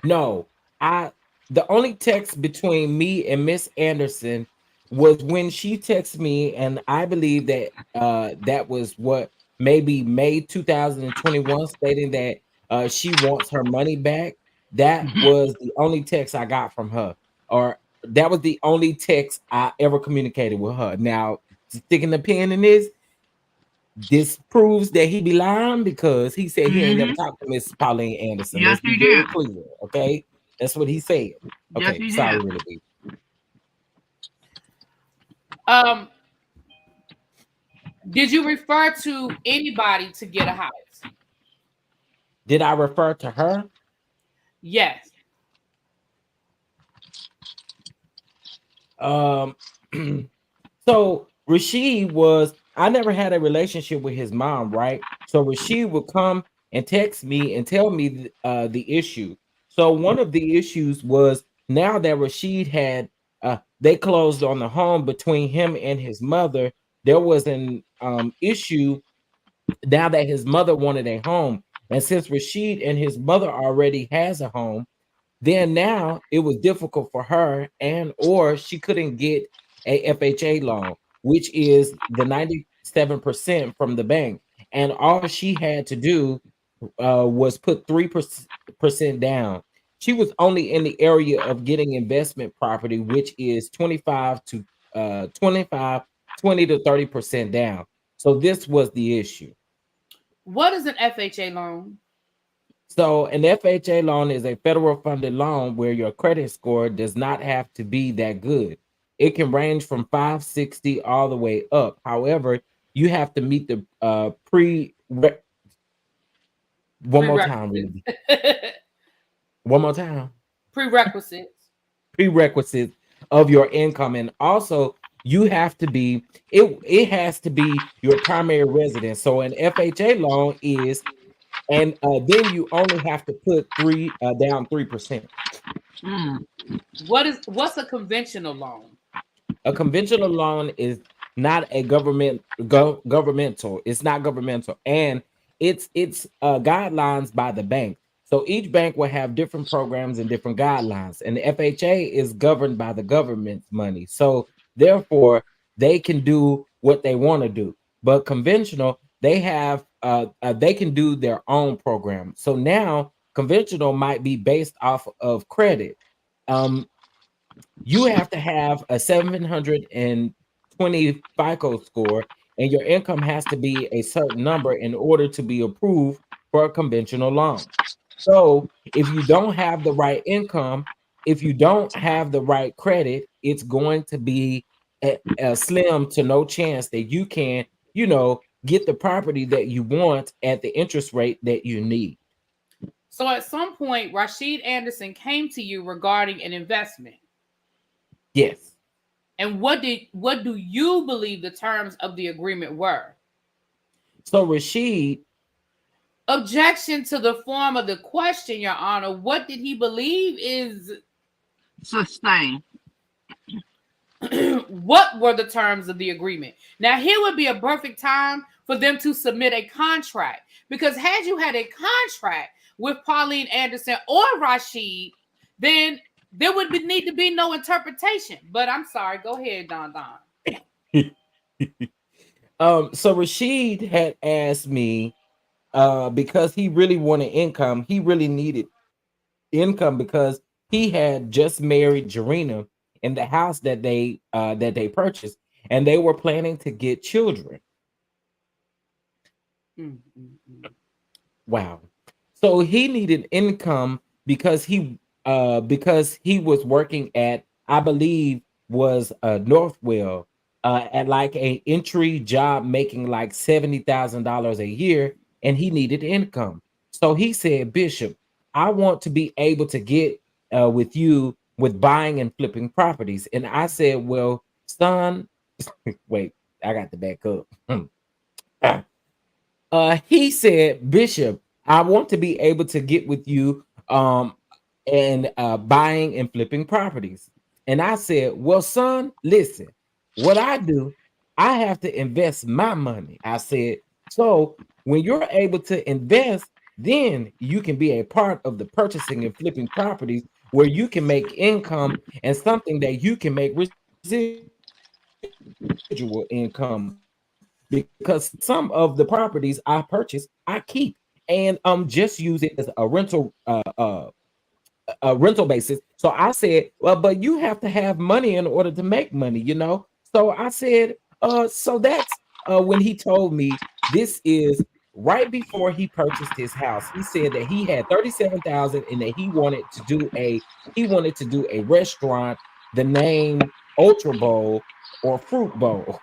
No, the only text between me and Miss Anderson was when she texted me, and I believe that that was what maybe May 2021, stating that she wants her money back. That was the only text I got from her, or that was the only text I ever communicated with her. Now, sticking the pin in this proves that he be lying because he said he ain't never talked to Miss Pauline Anderson. Yes, Let's be very clear, okay? That's what he said. Okay, yes, sorry, really. Did you refer to anybody to get a house? Did I refer to her? Yes. So Rashid I never had a relationship with his mom, right? So Rashid would come and text me and tell me the issue. So one of the issues was now that Rashid had they closed on the home between him and his mother, there was an issue now that his mother wanted a home. And since Rashid and his mother already has a home, then now it was difficult for her, and or she couldn't get a FHA loan, which is the 97% from the bank. And all she had to do was put 3% down. She was only in the area of getting investment property, which is 25, 20 to 30% down. So this was the issue. What is an FHA loan? So an FHA loan is a federal funded loan where your credit score does not have to be that good. It can range from 560 all the way up. However, you have to meet the one more time, really. One more time. Prerequisites of your income, and also you have to be it has to be your primary residence. So an FHA loan is, and then you only have to put down 3%. What's a conventional loan? A conventional loan is not a governmental. It's not governmental, and it's guidelines by the bank. So each bank will have different programs and different guidelines, and the FHA is governed by the government's money. So therefore, they can do what they want to do. But conventional, they can do their own program. So now conventional might be based off of credit. Um, you have to have a 720 FICO score, and your income has to be a certain number in order to be approved for a conventional loan. So if you don't have the right income, if you don't have the right credit, it's going to be a slim to no chance that you can, get the property that you want at the interest rate that you need. So at some point, Rashid Anderson came to you regarding an investment. Yes. And what do you believe the terms of the agreement were? So Rashid, objection to the form of the question, Your Honor. What did he believe is sustained? What were the terms of the agreement? Now, here would be a perfect time for them to submit a contract, because had you had a contract with Pauline Anderson or Rashid, then there would need to be no interpretation. But I'm sorry. Go ahead, Don. So Rashid had asked me, because he really wanted income. He really needed income because he had just married Jarena in the house that they purchased, and they were planning to get children. Wow. So he needed income because he was working at, I believe, was Northwell, at like a entry job, making like $70,000 a year, and he needed income. So he said, Bishop, I want to be able to get with you with buying and flipping properties. And I said, well, son, wait, I got to back up. He said, Bishop, I want to be able to get with you and buying and flipping properties. And I said, well, son, listen, what I do, I have to invest my money. I said, so when you're able to invest, then you can be a part of the purchasing and flipping properties where you can make income and something that you can make residual income, because some of the properties I purchase, I keep and just use it as a rental basis. So I said, well, but you have to have money in order to make money, So I said, so that's when he told me this is right before he purchased his house. He said that he had 37,000 and that he wanted to do a restaurant, the name Ultra Bowl or Fruit Bowl,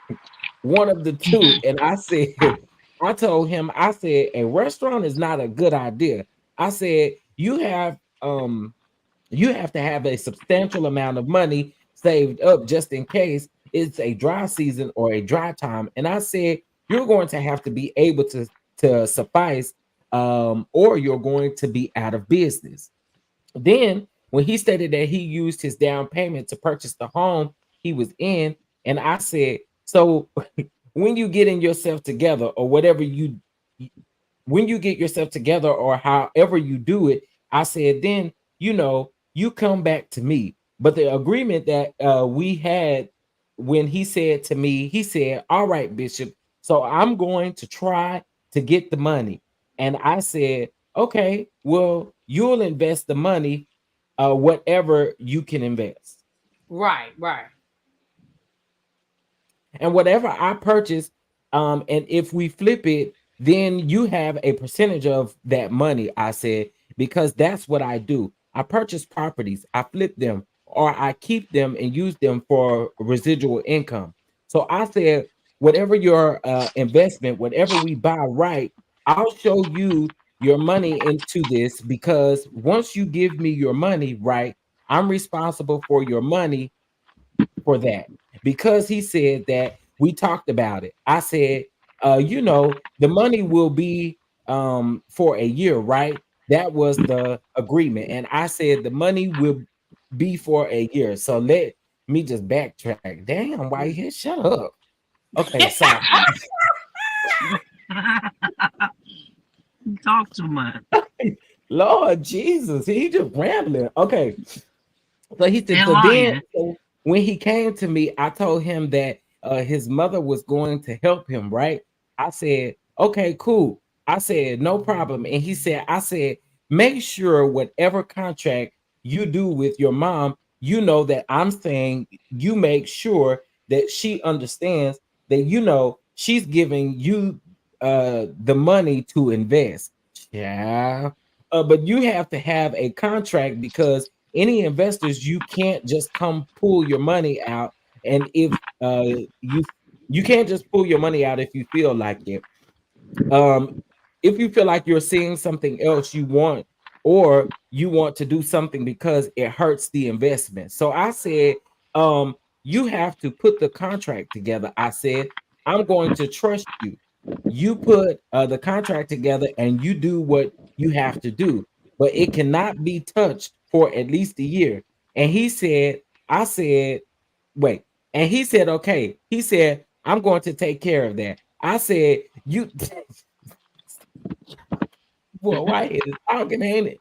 one of the two. And I told him, I said, a restaurant is not a good idea. I said, you have to have a substantial amount of money saved up just in case it's a dry season or a dry time. And I said, you're going to have to be able to suffice, or you're going to be out of business. Then when he stated that he used his down payment to purchase the home he was in. And I said, so when you getting yourself together or whatever you when you get yourself together or however you do it, I said, then you come back to me. But the agreement that we had when he said to me, he said, all right, Bishop, so I'm going to try to get the money. And I said, okay, well, you'll invest the money, whatever you can invest. Right, right. And whatever I purchase, and if we flip it, then you have a percentage of that money. I said, because that's what I do. I purchase properties, I flip them, or I keep them and use them for residual income. So I said, whatever your investment, whatever we buy, right, I'll show you your money into this, because once you give me your money, right, I'm responsible for your money for that. Because he said that, we talked about it. I said, the money will be for a year, right? That was the agreement. And I said the money will be for a year. So let me just backtrack. Damn, why you here? Shut up. Okay, so You talk too much. Lord Jesus, he just rambling. Okay. So he said, And so then lying. when he came to me, I told him that his mother was going to help him, right? I said, okay, cool. I said, no problem. And he said, I said, make sure whatever contract you do with your mom, you know that I'm saying you make sure that she understands that, she's giving you the money to invest. Yeah. But you have to have a contract, because any investors, you can't just come pull your money out. And if you can't just pull your money out if you feel like it. um if you feel like you're seeing something else you want, or you want to do something because it hurts the investment. So I said, you have to put the contract together. I said, I'm going to trust you. You put the contract together and you do what you have to do, but it cannot be touched for at least a year. And he said, I said, wait. And he said, okay. He said, I'm going to take care of that. I said, you well, Whitehead is talking, ain't it?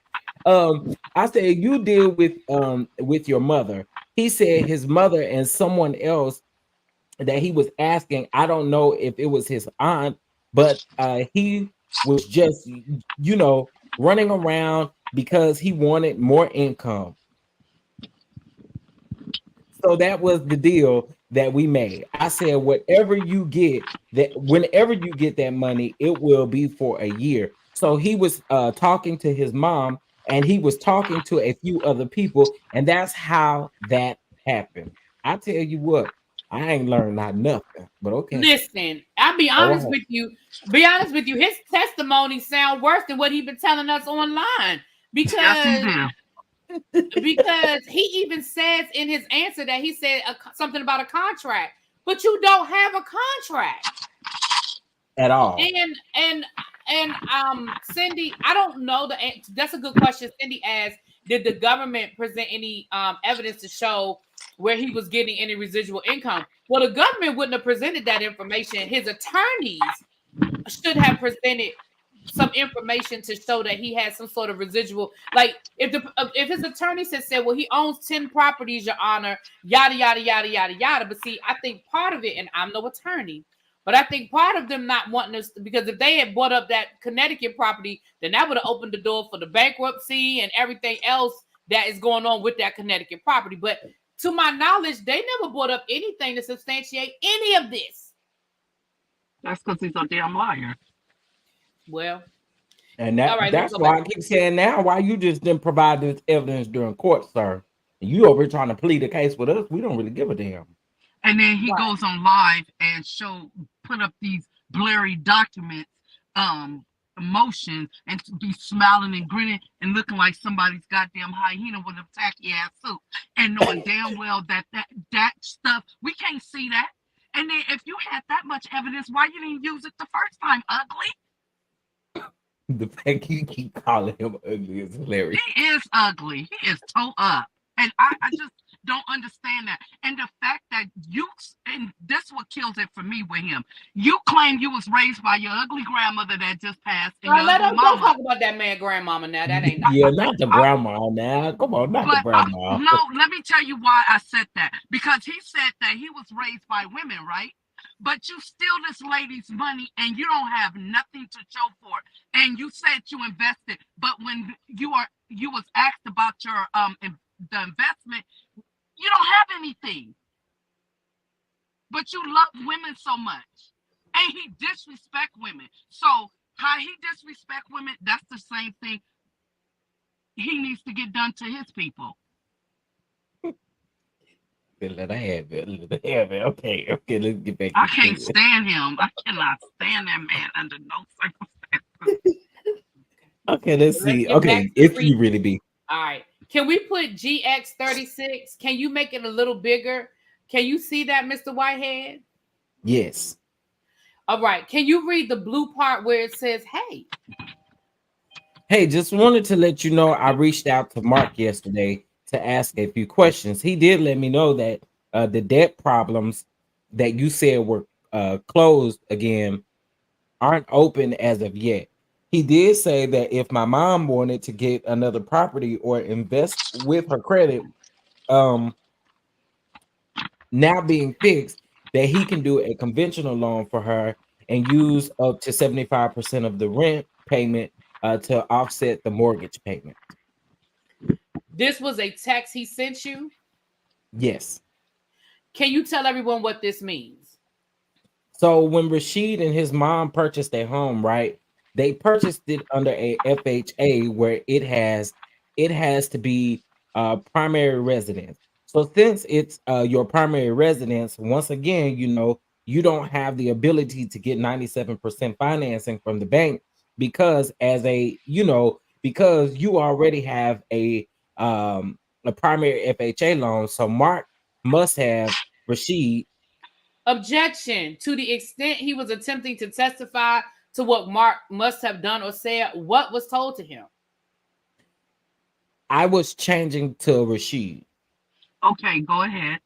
I said, you deal with your mother. He said his mother and someone else that he was asking. I don't know if it was his aunt, but he was just running around because he wanted more income. So that was the deal that we made. I said, whatever you get, that whenever you get that money, it will be for a year. So he was talking to his mom, and he was talking to a few other people, and that's how that happened. I tell you what, I ain't learned not nothing, but okay. Listen, I'll be All honest right. with you. Be honest with you. His testimony sound worse than what he been telling us online, Yes, he because did. he even says in his answer that he said something about a contract, but you don't have a contract. At all. And Cindy, I don't know that's a good question. Cindy asked, did the government present any evidence to show where he was getting any residual income? Well, the government wouldn't have presented that information. His attorneys should have presented some information to show that he had some sort of residual. Like if his attorneys had said, well, he owns 10 properties, Your Honor, yada yada yada yada yada. But see, I think part of it, and I'm no attorney, but I think part of them not wanting us, because if they had bought up that Connecticut property, then that would have opened the door for the bankruptcy and everything else that is going on with that Connecticut property. But to my knowledge, they never brought up anything to substantiate any of this. That's because he's a damn liar. Well, And all right, let me that's go why back. I keep saying now, why you just didn't provide this evidence during court, sir. And you over here trying to plead the case with us. We don't really give a damn. And then he Right. goes on live and put up these blurry documents, emotion, and to be smiling and grinning and looking like somebody's goddamn hyena with a tacky ass suit, and knowing damn well that stuff we can't see that. And then if you had that much evidence, why you didn't use it the first time, ugly? The fact you keep calling him ugly is hilarious. He is ugly. He is toe up. And I just don't understand that. And the fact that and this what kills it for me with him. You claim you was raised by your ugly grandmother that just passed and your ugly Don't mama. talk about that man grandmama now. That ain't Yeah, not the grandma now. Come on, not the But grandma. no, let me tell you why I said that. Because he said that he was raised by women, right? But you steal this lady's money and you don't have nothing to show for it. And you said you invested, but when you was asked about your the investment, you don't have anything. But you love women so much. And he disrespect women. So how he disrespect women, that's the same thing he needs to get done to his people. Let her have it. Let her have it. Okay, let's get back. I can't stand him. I cannot stand that man under no circumstances. Okay, let's see. Okay, if you really be. All right. Can we put GX36? Can you make it a little bigger? Can you see that, Mr. Whitehead? Yes. All right. Can you read the blue part where it says, hey? Hey, just wanted to let you know I reached out to Mark yesterday to ask a few questions. He did let me know that the debt problems that you said were closed again aren't open as of yet. He did say that if my mom wanted to get another property or invest with her credit, now being fixed, that he can do a conventional loan for her and use up to 75% of the rent payment to offset the mortgage payment. This was a text he sent you? Yes. Can you tell everyone what this means? So when Rashid and his mom purchased a home, right, they purchased it under a FHA where it has to be primary residence. So since it's your primary residence, once again, you don't have the ability to get 97% financing from the bank because because you already have a primary FHA loan. So Mark must have Rashid. Objection. To the extent he was attempting to testify to what Mark must have done or said, what was told to him? I was changing to Rashid. Okay, go ahead.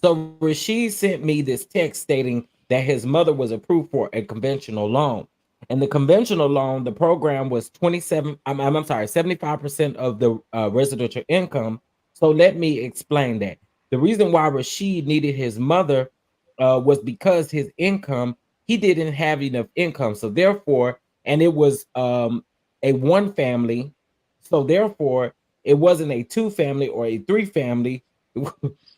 So Rashid sent me this text stating that his mother was approved for a conventional loan. And the conventional loan, the program was 75% of the residential income. So let me explain that. The reason why Rashid needed his mother was because his income, he didn't have enough income. So therefore, and it was a one family. So therefore, it wasn't a two family or a three family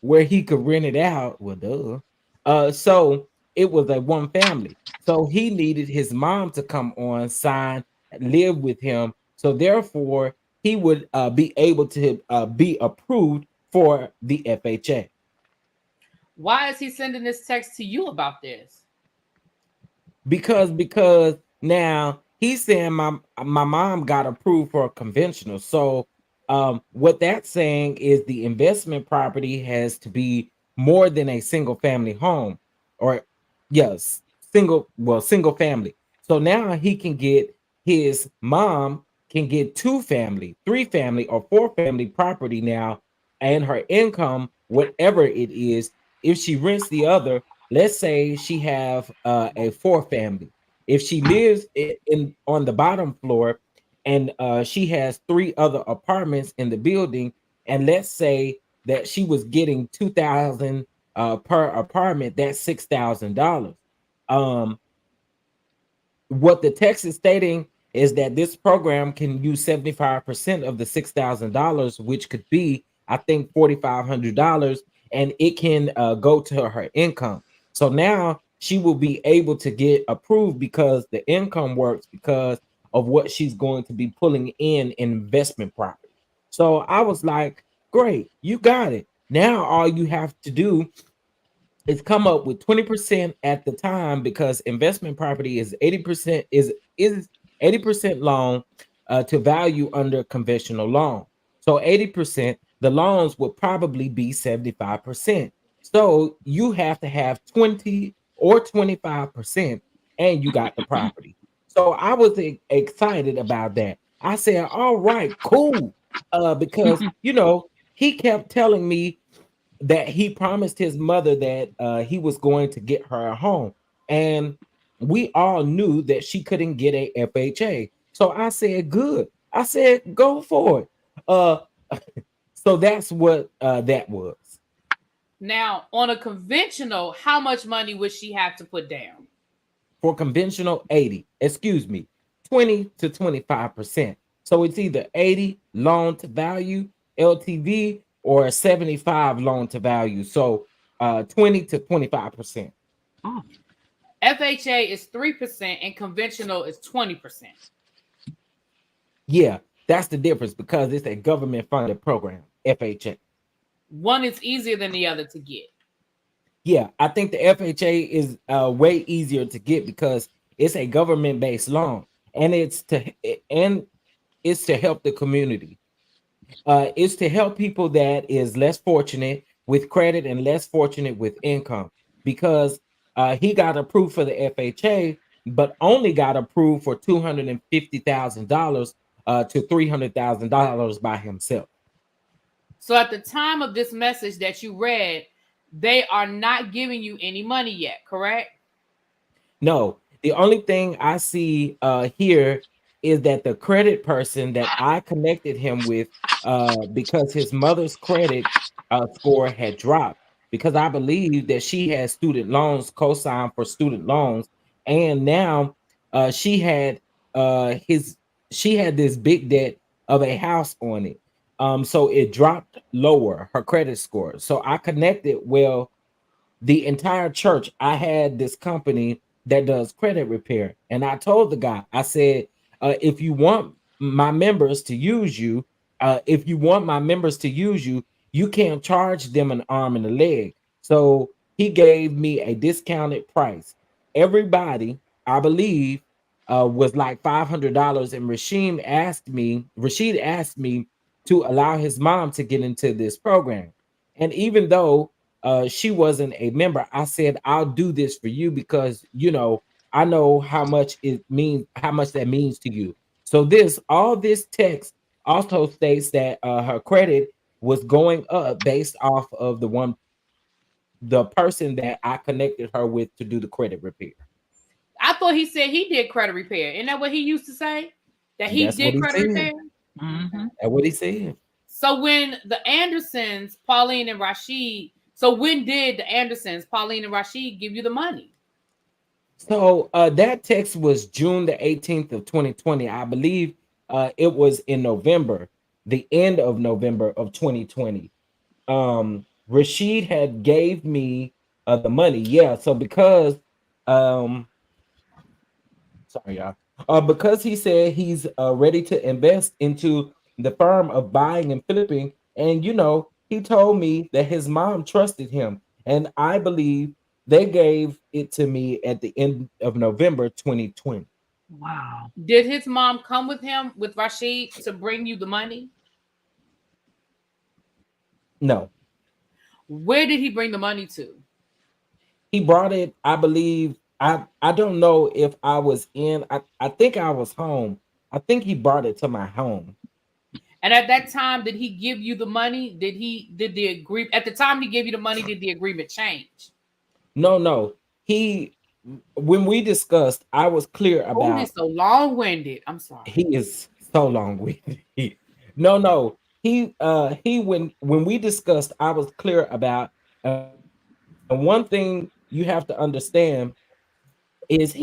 where he could rent it out. Well, duh. So it was a one family. So he needed his mom to come on, sign, live with him. So therefore, he would be able to be approved for the FHA. Why is he sending this text to you about this? Because now he's saying my mom got approved for a conventional. So what that's saying is the investment property has to be more than a single family home, or yes, single family. So now he can get, his mom can get two family, three family, or four family property now, and her income, whatever it is, if she rents the other, let's say she have a four family. If she lives in on the bottom floor, and she has three other apartments in the building, and let's say that she was getting 2,000 per apartment, that's $6,000. What the text is stating is that this program can use 75% of the $6,000, which could be, I think, $4,500, and it can go to her income. So now she will be able to get approved because the income works because of what she's going to be pulling in investment property. So I was like, great, you got it. Now all you have to do is come up with 20% at the time, because investment property is 80% is 80% loan to value under conventional loan. So 80%, the loans would probably be 75%. So you have to have 20 or 25%, and you got the property. So I was excited about that. I said, all right, cool. Because he kept telling me that he promised his mother that he was going to get her a home. And we all knew that she couldn't get a FHA. So I said, good. I said, go for it. Uh so that's what that was. Now, on a conventional, how much money would she have to put down? For conventional 80, excuse me, 20 to 25%. So it's either 80 loan to value LTV or 75 loan to value. So 20 to 25%. Oh, FHA is 3% and conventional is 20%. Yeah, that's the difference because it's a government funded program, FHA. One is easier than the other to get. Yeah, I think the FHA is way easier to get because it's a government based loan and and it's to help the community. It's to help people that is less fortunate with credit and less fortunate with income because he got approved for the FHA, but only got approved for $250,000 to $300,000 by himself. So at the time of this message that you read, they are not giving you any money yet, correct? No, the only thing I see here is that the credit person that I connected him with, because his mother's credit score had dropped, because I believe that she had student loans, co-signed for student loans, and now she had his she had this big debt of a house on it. So it dropped lower her credit score. So I connected well the entire church. I had this company that does credit repair, and I told the guy, I said, if you want my members to use you, you can't charge them an arm and a leg. So he gave me a discounted price. Everybody, I believe, was like $500, and Rashid asked me to allow his mom to get into this program. And even though she wasn't a member, I said, I'll do this for you because I know how much that means to you. So all this text also states that her credit was going up based off of the person that I connected her with to do the credit repair. I thought he said he did credit repair. Isn't that what he used to say? That he That's what did he credit said. repair? That's what he said. So when the Andersons, Pauline and Rashid, so when did the Andersons, Pauline and Rashid give you the money? So that text was June the 18th of 2020. I believe it was in November, the end of November of 2020. Rashid had gave me the money. Yeah, so because um sorry y'all. Because he said he's ready to invest into the firm of buying and flipping, and he told me that his mom trusted him, and I believe they gave it to me at the end of November 2020. wow. Did his mom come with him, with Rashid, to bring you the money? No, Where did he bring the money to? he brought it. I believe I don't know if I was I think I was home. I think he brought it to my home. And at that time, did he give you the money? Did the agree at the time he gave you the money, did the agreement change? No. He When we discussed, I was clear Oh, about this so long-winded. I'm sorry. he is so long winded. No. He when we discussed, I was clear about and one thing you have to understand is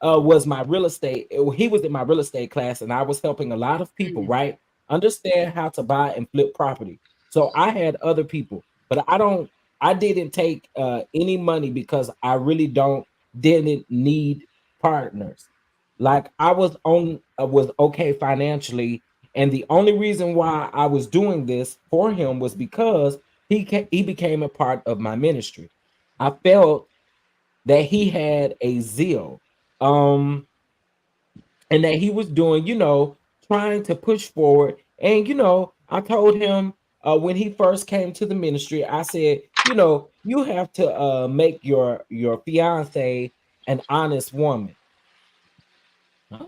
was my real estate. He was in my real estate class, and I was helping a lot of people, Mhm. right, understand how to buy and flip property. So I had other people, but I didn't take any money because I really didn't need partners. Like I was okay financially, and the only reason why I was doing this for him was because he became a part of my ministry. I felt that he had a zeal, um and that he was doing, trying to push forward. And I told him when he first came to the ministry, I said, you have to make your fiance an honest woman. Huh?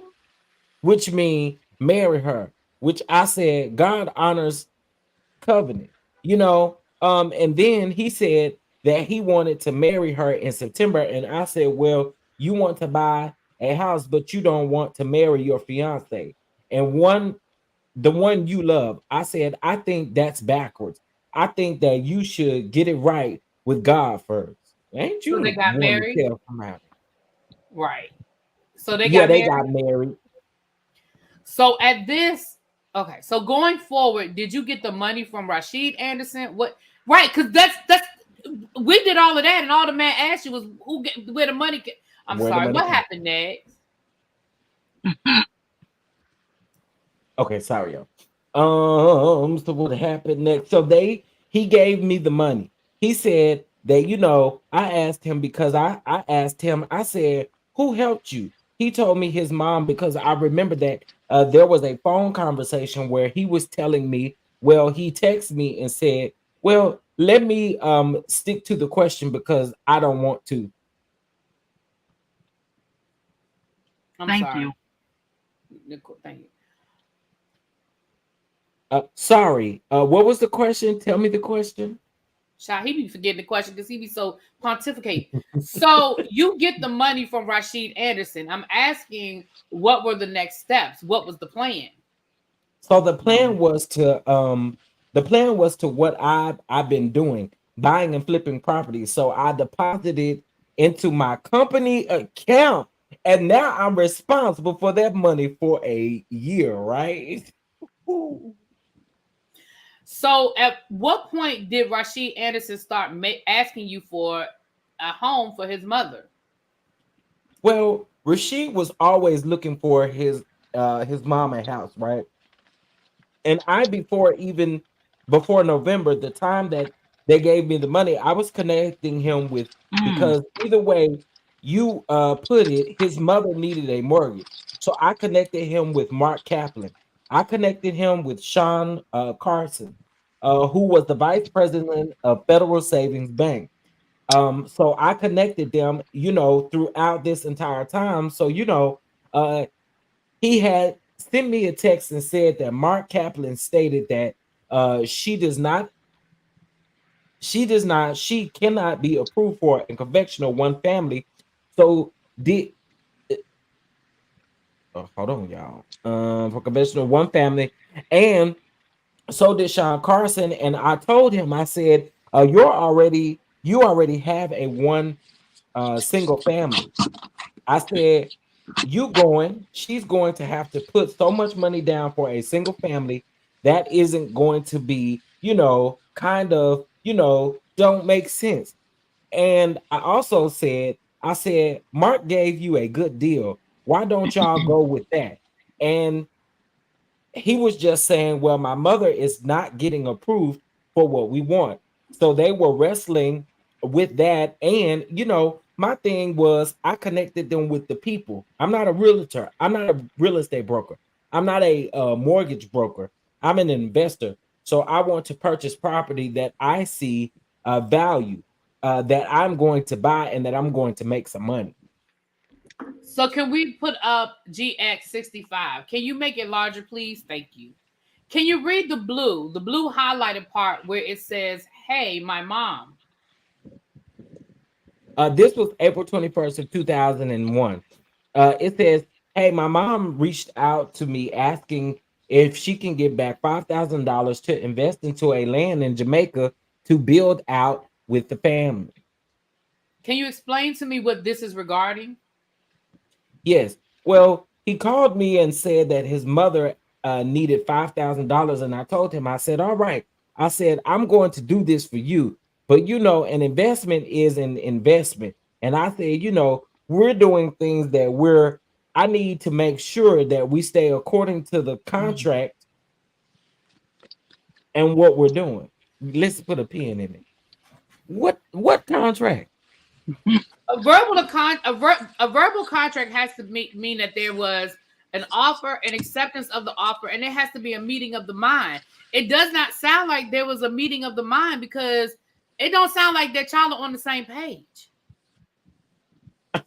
Which mean marry her. Which I said God honors covenant, and then he said that he wanted to marry her in September, and I said, well, you want to buy a house, but you don't want to marry your fiance and the one you love. I said, I think that's backwards. I think that you should get it right with God first. Ain't So you they the got one to married, tell somebody? right? So they Yeah, got they married. got married. So at this, okay. So going forward, did you get the money from Rashid Anderson? What? Right? Because that's we did all of that, and all the man asked you was where the money. I'm Where the sorry. money What came. happened next? Okay, sorry, y'all. So what happened next? So he gave me the money. He said that, I asked him because I asked him, I said, who helped you? He told me his mom, because I remember that there was a phone conversation where he was telling me, well, he texted me and said, well, let me stick to the question because I don't want to. I'm Thank sorry. you. Nicole, thank you. Sorry. What was the question? Tell me the question. Child, he be forgetting the question because he be so pontificate. So you get the money from Rashid Anderson. I'm asking, what were the next steps? What was the plan? So the plan was to what I've been doing, buying and flipping properties. So I deposited into my company account, and now I'm responsible for that money for a year, right? Ooh. So at what point did Rashid Anderson start asking you for a home for his mother? Well, Rashid was always looking for his mom a house, right? And I before November, the time that they gave me the money, I was connecting him with, Mm. because either way you put it, his mother needed a mortgage. So I connected him with Mark Kaplan. I connected him with Sean Carson, who was the vice president of Federal Savings Bank. So I connected them, throughout this entire time. So, uh, he had sent me a text and said that Mark Kaplan stated that she cannot be approved for a conventional one family. So did hold on, y'all. For conventional one family, and so did Sean Carson. And I told him, I said, you already have a one single family. I said, she's going to have to put so much money down for a single family that isn't going to be, kind of, don't make sense. And I said, Mark gave you a good deal. Why don't y'all go with that? And he was just saying, well, my mother is not getting approved for what we want. So they were wrestling with that. And, my thing was, I connected them with the people. I'm not a realtor. I'm not a real estate broker. I'm not a mortgage broker. I'm an investor. So I want to purchase property that I see value, that I'm going to buy and that I'm going to make some money. So can we put up GX65? Can you make it larger, please? Thank you. Can you read the blue highlighted part where it says, "Hey, my mom"? This was April 21st of 2001. It says, hey, my mom reached out to me asking if she can get back $5,000 to invest into a land in Jamaica to build out with the family. Can you explain to me what this is regarding? Yes. Well, he called me and said that his mother needed $5,000. And I told him, I said, all right. I said, I'm going to do this for you. But, an investment is an investment. And I said, we're doing things I need to make sure that we stay according to the contract and what we're doing. Let's put a pin in it. What contract? A verbal contract has to mean that there was an offer, an acceptance of the offer, and it has to be a meeting of the mind. It does not sound like there was a meeting of the mind because it don't sound like that y'all are on the same page.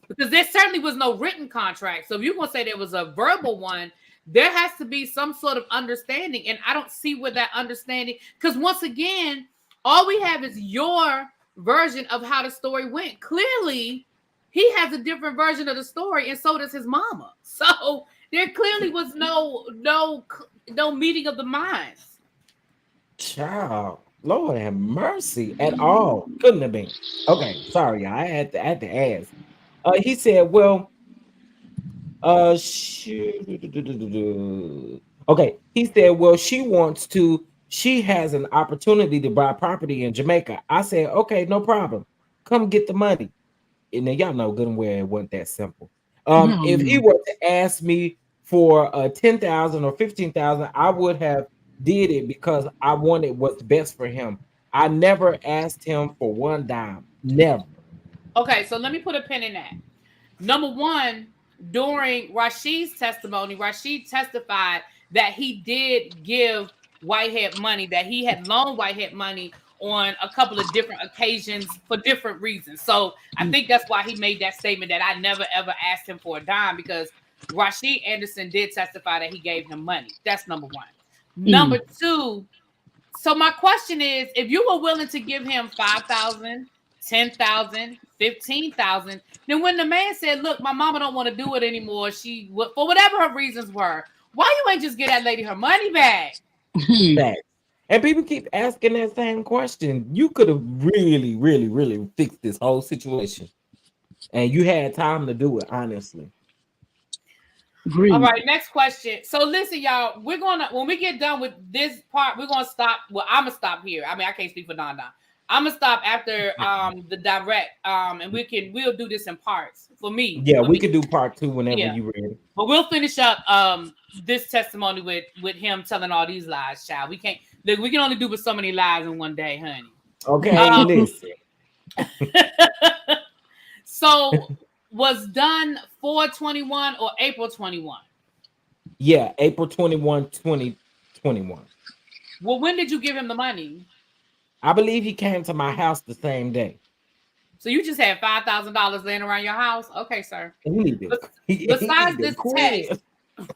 Because there certainly was no written contract. So if you're going to say there was a verbal one, there has to be some sort of understanding. And I don't see where that understanding, because once again, all we have is your version of how the story went. Clearly, he has a different version of the story, and so does his mama. So there clearly was no meeting of the minds. Child, Lord have mercy at all. Couldn't have been. Okay, sorry, I had to ask. He said, well, okay. He said, well, she has an opportunity to buy property in Jamaica. I said, okay, no problem. Come get the money. And then y'all know good and well it wasn't that simple. If he were to ask me for 10,000 or 15,000, I would have did it because I wanted what's best for him. I never asked him for one dime. Never. Okay, so let me put a pin in that. Number one, during Rashid's testimony, Rashid testified that he did give Whitehead money, that he had loaned Whitehead money on a couple of different occasions for different reasons. So I think that's why he made that statement that I never ever asked him for a dime, because Rashid Anderson did testify that he gave him money. That's number one. Number two, so my question is, if you were willing to give him 5,000, 10,000, 15,000, then when the man said, look, my mama don't want to do it anymore, she for whatever her reasons were, why you ain't just get that lady her money back? And people keep asking that same question. You could have really, really, really fixed this whole situation, and you had time to do it, honestly. All right, next question. So listen, y'all, we're gonna, when we get done with this part, we're gonna stop. Well, I'm gonna stop here. I mean, I can't speak for Don. I'm gonna stop after the direct, and we'll do this in parts. For me, yeah, we could do part 2 whenever you're ready. But we'll finish up this testimony with him telling all these lies, child. We can't. Look, we can only do with so many lies in one day, honey. Okay, listen. So was done 4/21 or April 21? Yeah, April 21, 2021. Well, when did you give him the money? I believe he came to my house the same day. So you just had $5,000 laying around your house? Okay, sir. Besides this text,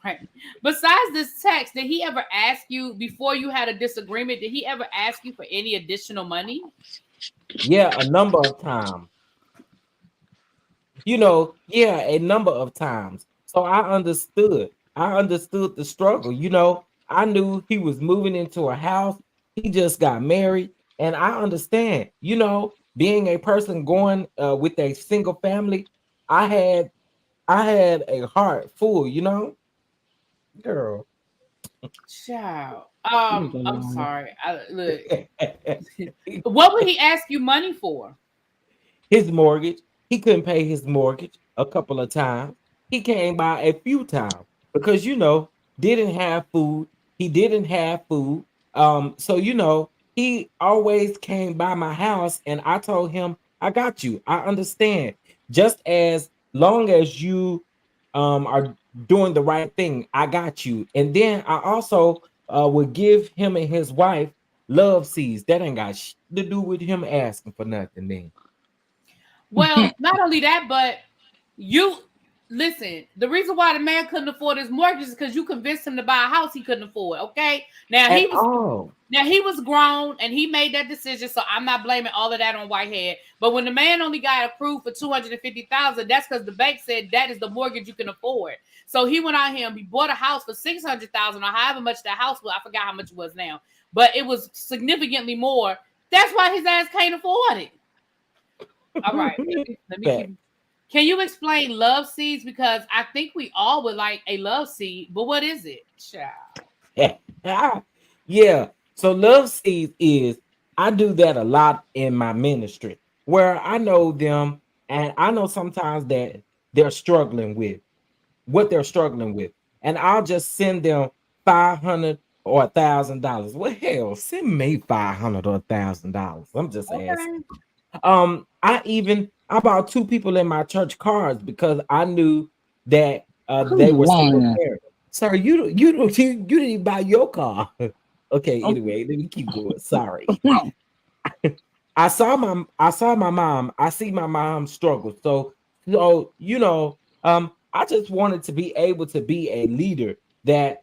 right? Besides this text, did he ever ask you, before you had a disagreement, did he ever ask you for any additional money? Yeah, a number of times. A number of times. So I understood the struggle. I knew he was moving into a house. He just got married. And I understand, being a person going with a single family, I had a heart full, girl. Child. I'm sorry. Look. What would he ask you money for? His mortgage. He couldn't pay his mortgage a couple of times. He came by a few times because didn't have food. He didn't have food. So he always came by my house, and I told him, I got you. I understand. Just as long as you are doing the right thing, I got you. And then I also would give him and his wife love seeds. That ain't got shit to do with him asking for nothing then. Well, not only that, but listen, the reason why the man couldn't afford his mortgage is because you convinced him to buy a house he couldn't afford. Okay. Now he was grown and he made that decision. So I'm not blaming all of that on Whitehead. But when the man only got approved for $250,000, that's because the bank said that is the mortgage you can afford. So he went out here and he bought a house for $600,000 or however much that house was. I forgot how much it was now, but it was significantly more. That's why his ass can't afford it. All right. Let me can you explain love seeds? Because I think we all would like a love seed, but what is it? Child. Yeah. So love seeds is, I do that a lot in my ministry, where I know them and I know sometimes that they're struggling with what they're struggling with. And I'll just send them $500 or $1,000. Well, hell, send me $500 or $1,000. I'm just asking. I bought 2 people in my church cars because I knew that they were single parents. Sorry, you didn't buy your car. Okay, anyway, let me keep going. Sorry. I saw my mom. I see my mom struggle. So So, I just wanted to be able to be a leader that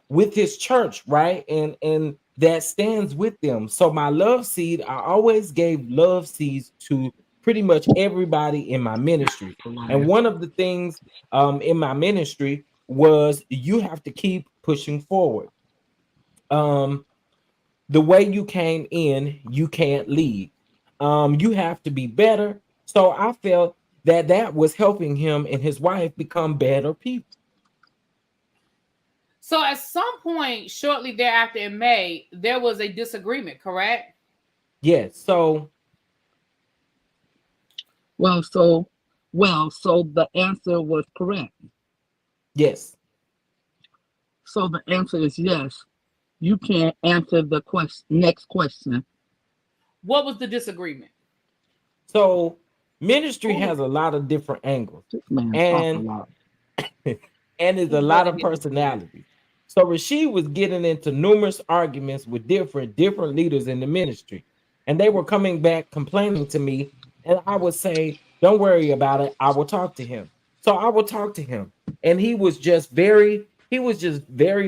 with his church, right? And that stands with them. So my love seed, I always gave love seeds to pretty much everybody in my ministry. And one of the things in my ministry was you have to keep pushing forward. Um the way you came in, you can't leave. You have to be better. So I felt that that was helping him and his wife become better people. So at some point, shortly thereafter in May, there was a disagreement, correct? Yes. So Well, so so the answer was correct. yes. So the answer is yes. You can answer the next question. What was the disagreement? So ministry Oh, has a lot of different angles, this man talk a and lot. and is He a lot really of did. personalities. So Rasheed was getting into numerous arguments with different leaders in the ministry, and they were coming back complaining to me, and I would say, "Don't worry about it. I will talk to him." So I would talk to him, and he was just very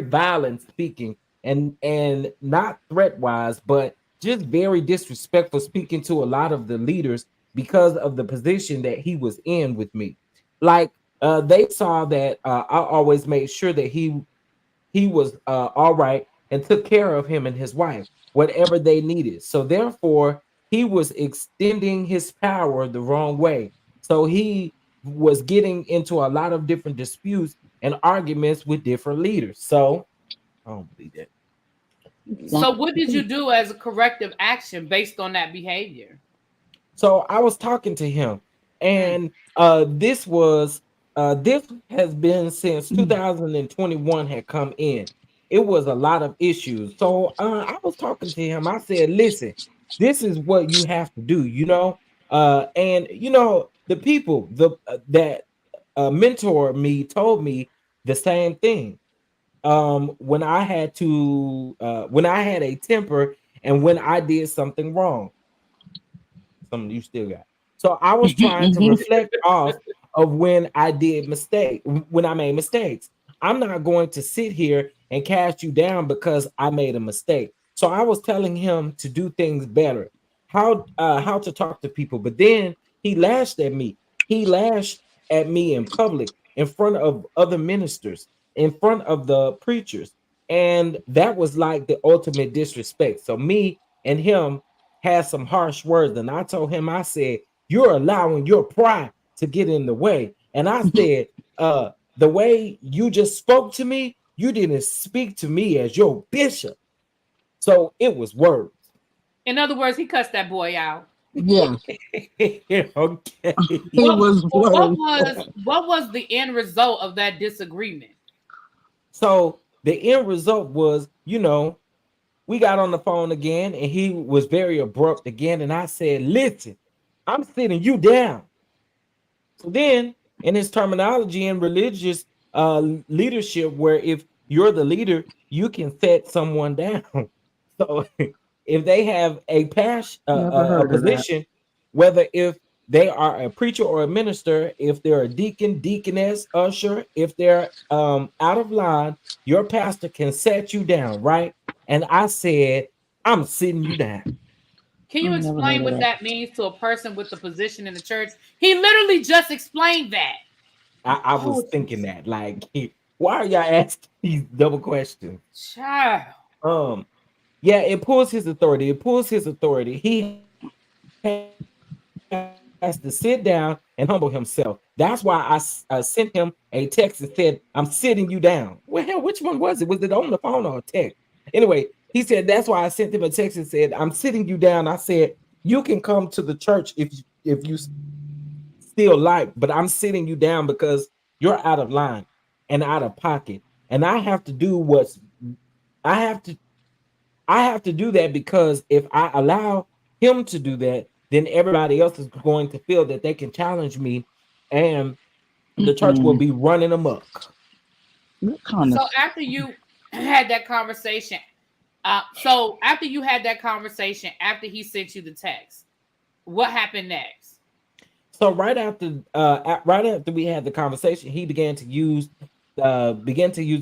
violent speaking, and not threat wise, but just very disrespectful speaking to a lot of the leaders because of the position that he was in with me. Like they saw that I always made sure that he was all right and took care of him and his wife, whatever they needed. So therefore, he was extending his power the wrong way. So he was getting into a lot of different disputes and arguments with different leaders. So I don't believe that. So what did you do as a corrective action based on that behavior? So I was talking to him, Mm. and this has been since 2021 had come in. It was a lot of issues. So I was talking to him. I said, "Listen, this is what you have to do. And the people that mentor me told me the same thing. When I had a temper and when I did something wrong." Some you still got. So I was trying to reflect off of when I made mistakes. I'm not going to sit here and cast you down because I made a mistake. So I was telling him to do things better, how to talk to people. But then he lashed at me. He lashed at me in public, in front of other ministers, in front of the preachers. And that was like the ultimate disrespect. So me and him had some harsh words, and I told him, I said, "You're allowing your pride to get in the way." And I said, the way you just spoke to me, you didn't speak to me as your bishop. So it was words. In other words, he cussed that boy out. Yes, Okay. he What was what worried. was what was the end result of that disagreement? So the end result was, we got on the phone again, and he was very abrupt again. And I said, "Listen, I'm sitting you down." So then, in his terminology in religious leadership, where if you're the leader, you can set someone down. So if they have Never a heard of that. position, whether if they are a preacher or a minister, if they're a deacon, deaconess, usher, if they're out of line, your pastor can set you down, right? And I said, "I'm sitting you down." Can you I've never heard explain of what that. that means to a person with the position in the church? He literally just explained that. I was Oh, thinking Jesus. that, like, why are y'all asking these double questions? Child. Um, yeah, it pulls his authority. It pulls his authority. He has to sit down and humble himself. That's why I sent him a text and said, "I'm sitting you down." Well, hell, which one was it? Was it on the phone or a text? Anyway, he said, "That's why I sent him a text and said, I'm sitting you down." I said, "You can come to the church if you still like, but I'm sitting you down because you're out of line and out of pocket, and I have to do what's I have to I have to do that, because if I allow him to do that, then everybody else is going to feel that they can challenge me, and the church will Mm-mm. be running amok." What kind of? So after you had that conversation, after you had that conversation, after he sent you the text, what happened next? So right after we had the conversation, he began to use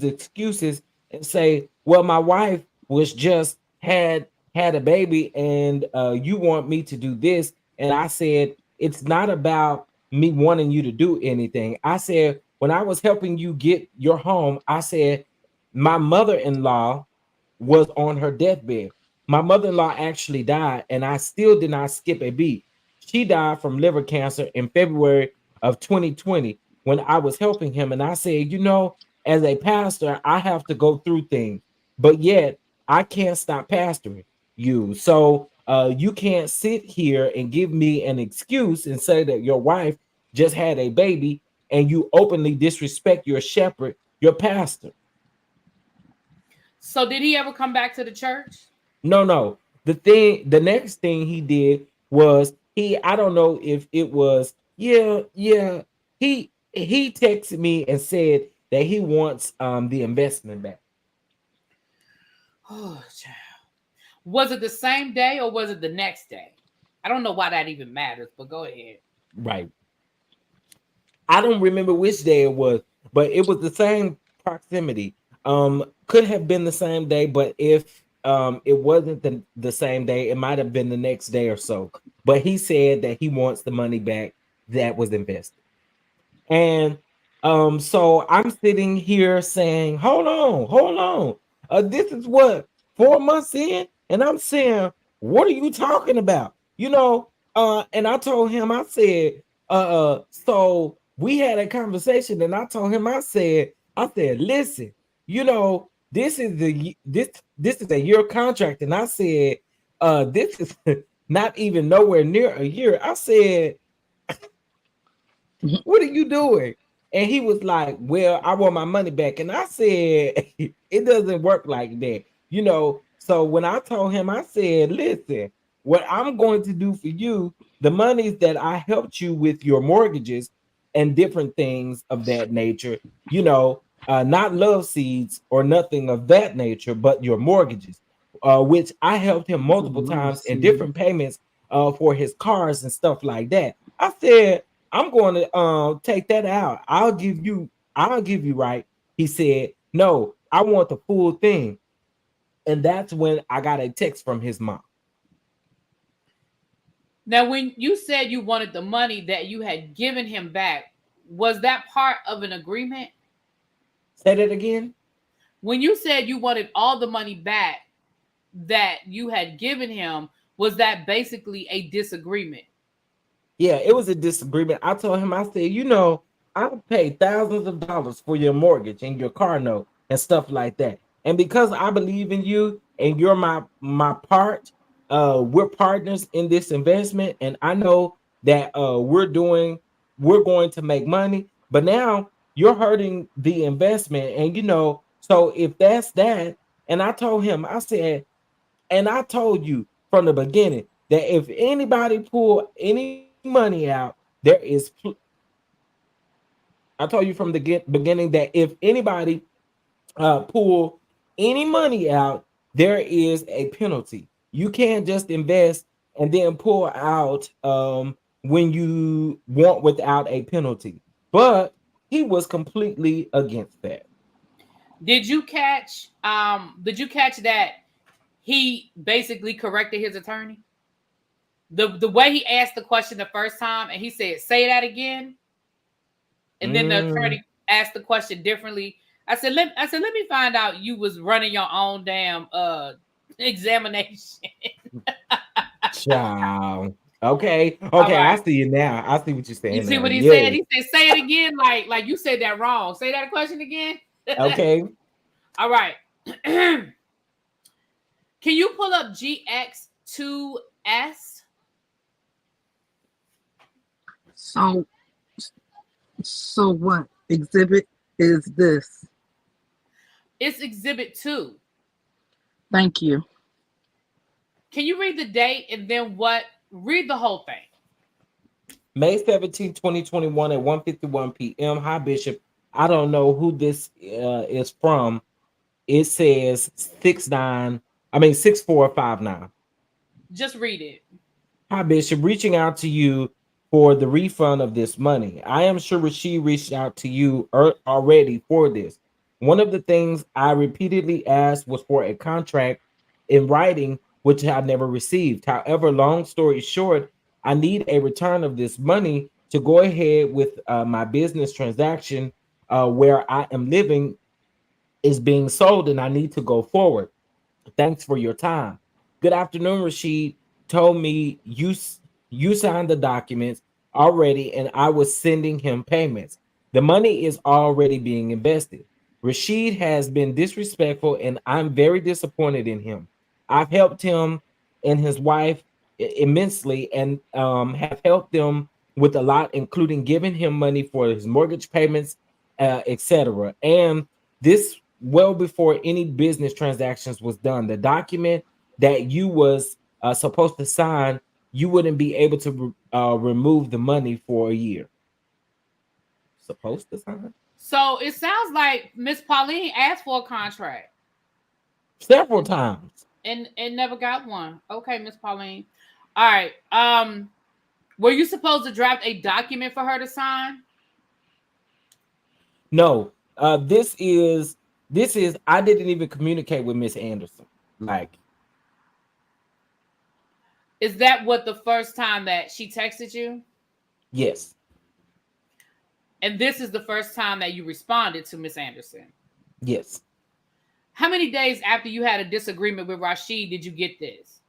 excuses and say, "Well, my wife was just had a baby, and you want me to do this." And I said, "It's not about me wanting you to do anything." I said, "When I was helping you get your home, I said my mother-in-law was on her deathbed. My mother-in-law actually died, and I still did not skip a beat. She died from liver cancer in February of 2020 when I was helping him. And I said, as a pastor, I have to go through things, but yet I can't stop pastoring you. So you can't sit here and give me an excuse and say that your wife just had a baby and you openly disrespect your shepherd, your pastor." So did he ever come back to the church? No, no. The next thing he did was I don't know if it was, yeah, yeah. He texted me and said that he wants the investment back. Oh, child. Was it the same day or was it the next day? I don't know why that even matters, but go ahead. Right. I don't remember which day it was, but it was the same proximity. Could have been the same day, but if it wasn't the same day, it might have been the next day or so. But he said that he wants the money back that was invested. And so I'm sitting here saying, hold on. This is what, 4 months in? And I'm saying, what are you talking about? And I told him, I said, so we had a conversation, and I told him, I said, listen, this is this is a year contract. And I said, this is not even nowhere near a year. I said, what are you doing? And he was like, well, I want my money back. And I said, it doesn't work like that. So when I told him, I said, listen, what I'm going to do for you, the monies that I helped you with your mortgages and different things of that nature, not love seeds or nothing of that nature, but your mortgages, which I helped him multiple times in different payments for his cars and stuff like that. I said, I'm going to take that out. I'll give you right. He said, no, I want the full thing. And that's when I got a text from his mom. Now, when you said you wanted the money that you had given him back, was that part of an agreement? Say that again. When you said you wanted all the money back that you had given him, was that basically a disagreement? Yeah, it was a disagreement. I told him, I said, I paid thousands of dollars for your mortgage and your car note and stuff like that. And because I believe in you and you're my part, we're partners in this investment. And I know that we're going to make money. But now you're hurting the investment. And so if that's that, and I told him, I said, and I told you from the beginning that if anybody pull any money out, I told you from the beginning that if anybody pull any money out, there is a penalty. You can't just invest and then pull out when you want without a penalty. But he was completely against that. Did you catch that he basically corrected his attorney? The way he asked the question the first time and he said, say that again. And then the attorney asked the question differently. I said, let me find out you was running your own damn examination. Child. Okay. Right. I see you now. I see what you're saying. You see now. what he Yeah. said? He said, say it again, like you said that wrong. Say that question again. Okay. All right. Can you pull up GX2S? So what exhibit is this? It's exhibit 2. Thank you. Can you read the date and then read the whole thing? May 17, 2021 at 1:51 p.m. Hi, Bishop. I don't know who this is from. It says 6459. Just read it. Hi, Bishop. Reaching out to you for the refund of this money. I am sure Rasheed reached out to you already for this. One of the things I repeatedly asked was for a contract in writing, which I never received. However, long story short, I need a return of this money to go ahead with my business transaction where I am living is being sold, and I need to go forward. Thanks for your time. Good afternoon, Rashid. Told me you signed the documents already, and I was sending him payments. The money is already being invested. Rashid has been disrespectful, and I'm very disappointed in him. I've helped him and his wife immensely, and have helped them with a lot, including giving him money for his mortgage payments, etc. And this well before any business transactions was done. The document that you was supposed to sign, you wouldn't be able to remove the money for a year. Supposed to sign So it sounds like Miss Pauline asked for a contract several times. and never got one. Okay, Miss Pauline. All right. Were you supposed to draft a document for her to sign? No, this is I didn't even communicate with Miss Anderson. Like, Is that what the first time that she texted you? yes, And this is the first time that you responded to Miss Anderson. yes. How many days after you had a disagreement with Rashid did you get this?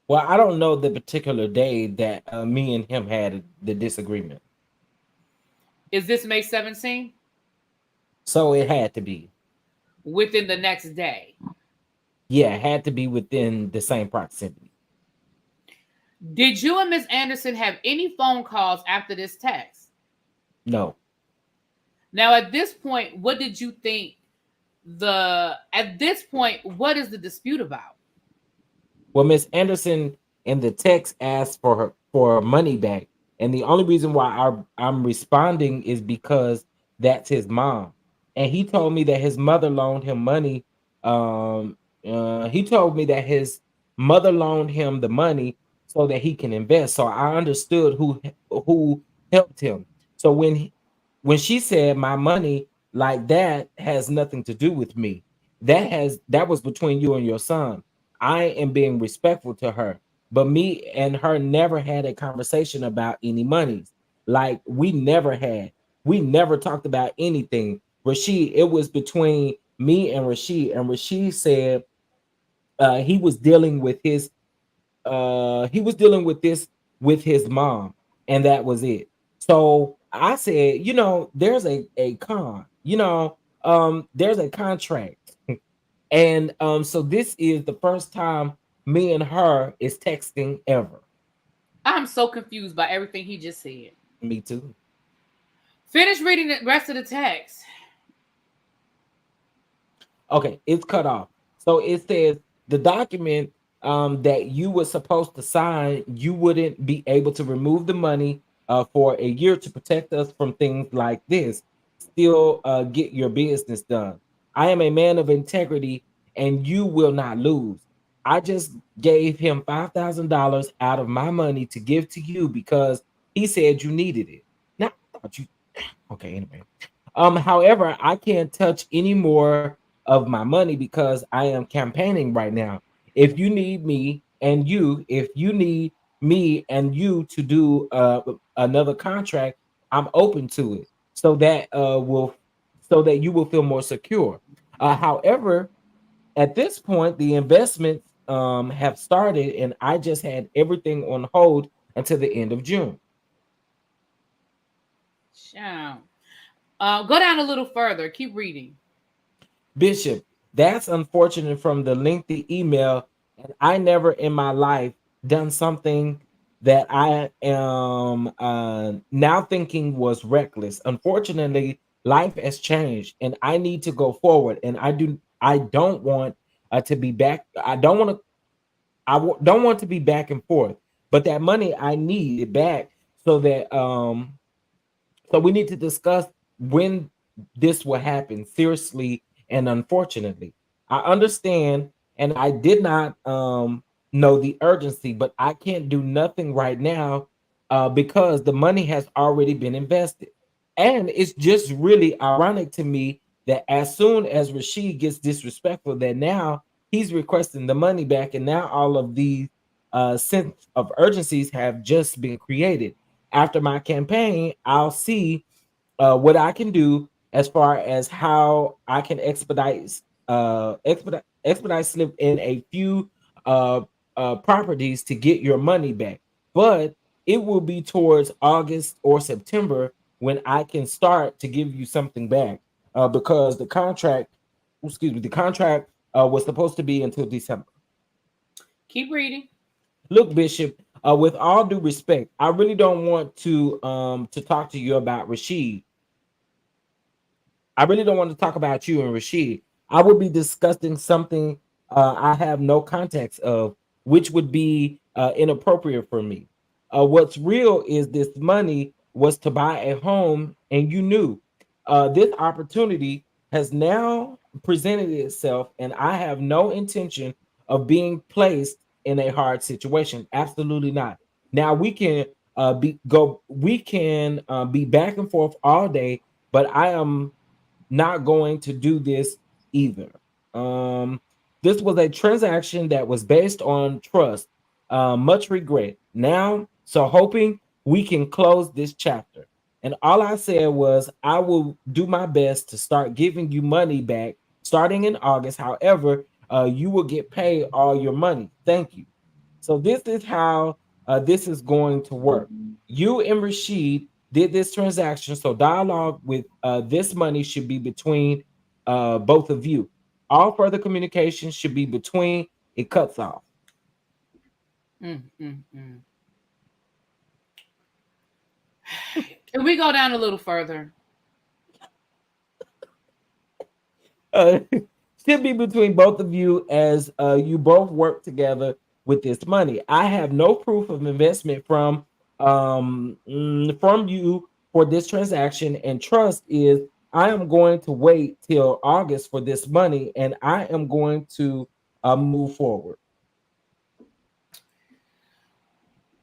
Well, I don't know the particular day that me and him had the disagreement. Is this May 17th? So it had to be. Within the next day. Yeah, it had to be within the same proximity. Did you and Miss Anderson have any phone calls after this text? No. Now, at this point, what did you think at this point, what is the dispute about? Well, Miss Anderson in the text asked for her money back, and the only reason why I'm responding is because that's his mom, and he told me that his mother loaned him money. He told me that his mother loaned him the money so that he can invest. So I understood who helped him. So when she said my money, like, that has nothing to do with me. That was between you and your son. I am being respectful to her, but me and her never had a conversation about any monies. Like, we never talked about anything. Rashid, it was between me and Rashid said he was dealing with this with his mom, and that was it. So I said, there's a con, there's a contract. And so this is the first time me and her is texting ever. I'm so confused by everything he just said. Me too. Finish reading the rest of the text. Okay, it's cut off. So it says the document that you were supposed to sign, you wouldn't be able to remove the money for a year to protect us from things like this. Still get your business done. I am a man of integrity, and you will not lose. I just gave him $5,000 out of my money to give to you because he said you needed it. Now, I thought you. Okay, anyway. However, I can't touch any more of my money because I am campaigning right now. If you need me and you to do another contract, I'm open to it, so that you will feel more secure. However, at this point, the investments have started, and I just had everything on hold until the end of June. Go down a little further. Keep reading. Bishop, that's unfortunate from the lengthy email, and I never in my life done something that I am now thinking was reckless. Unfortunately, life has changed, and I need to go forward. And I don't want to be back. I don't want to. Don't want to be back and forth. But that money I need it back so that so we need to discuss when this will happen seriously and unfortunately. I understand, and I did not know the urgency, but I can't do nothing right now because the money has already been invested. And it's just really ironic to me that as soon as Rashid gets disrespectful, that now he's requesting the money back, and now all of these sense of urgencies have just been created. After my campaign, I'll see what I can do as far as how I can expedite slip in a few uh, properties to get your money back. But it will be towards August or September when I can start to give you something back, because the contract was supposed to be until December. Keep reading. Look, Bishop, with all due respect, I really don't want to talk to you about Rashid. I really don't want to talk about you and Rashid. I would be discussing something I have no context of, which would be inappropriate for me. What's real is this money was to buy a home, and you knew this opportunity has now presented itself, and I have no intention of being placed in a hard situation. Absolutely not. Now we can we can be back and forth all day, but I am not going to do this either. Um, this was a transaction that was based on trust. Much regret. Now, so hoping we can close this chapter. And all I said was, I will do my best to start giving you money back starting in August. However, you will get paid all your money. Thank you. So this is how this is going to work. You and Rashid did this transaction, so dialogue with this money should be between both of you. All further communication should be between. It cuts off. Mm, mm, mm. Can we go down a little further? Uh, should be between both of you as you both work together with this money. I have no proof of investment from you for this transaction, and trust is I am going to wait till August for this money, and I am going to move forward.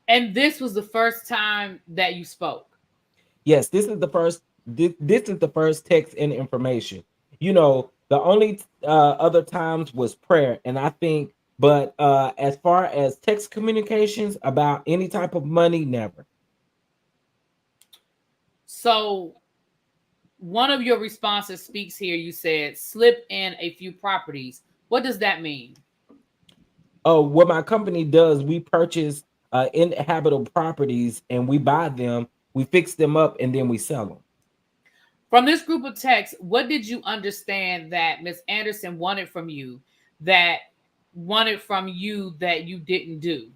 And this was the first time that you spoke. Yes, this is the first text and information. You know, the only other times was prayer, and I think, but as far as text communications about any type of money, never. So one of your responses speaks here. You said slip in a few properties. What does that mean? Oh, what my company does, we purchase inhabitable properties and we buy them, we fix them up, and then we sell them. From this group of texts, what did you understand that Miss Anderson that wanted from you that you didn't do?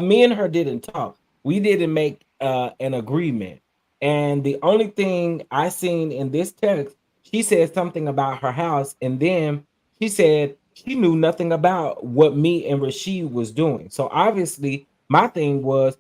Me and her didn't talk. We didn't make an agreement. And the only thing I seen in this text, she said something about her house, and then she said she knew nothing about what me and Rashid was doing. So obviously, my thing was,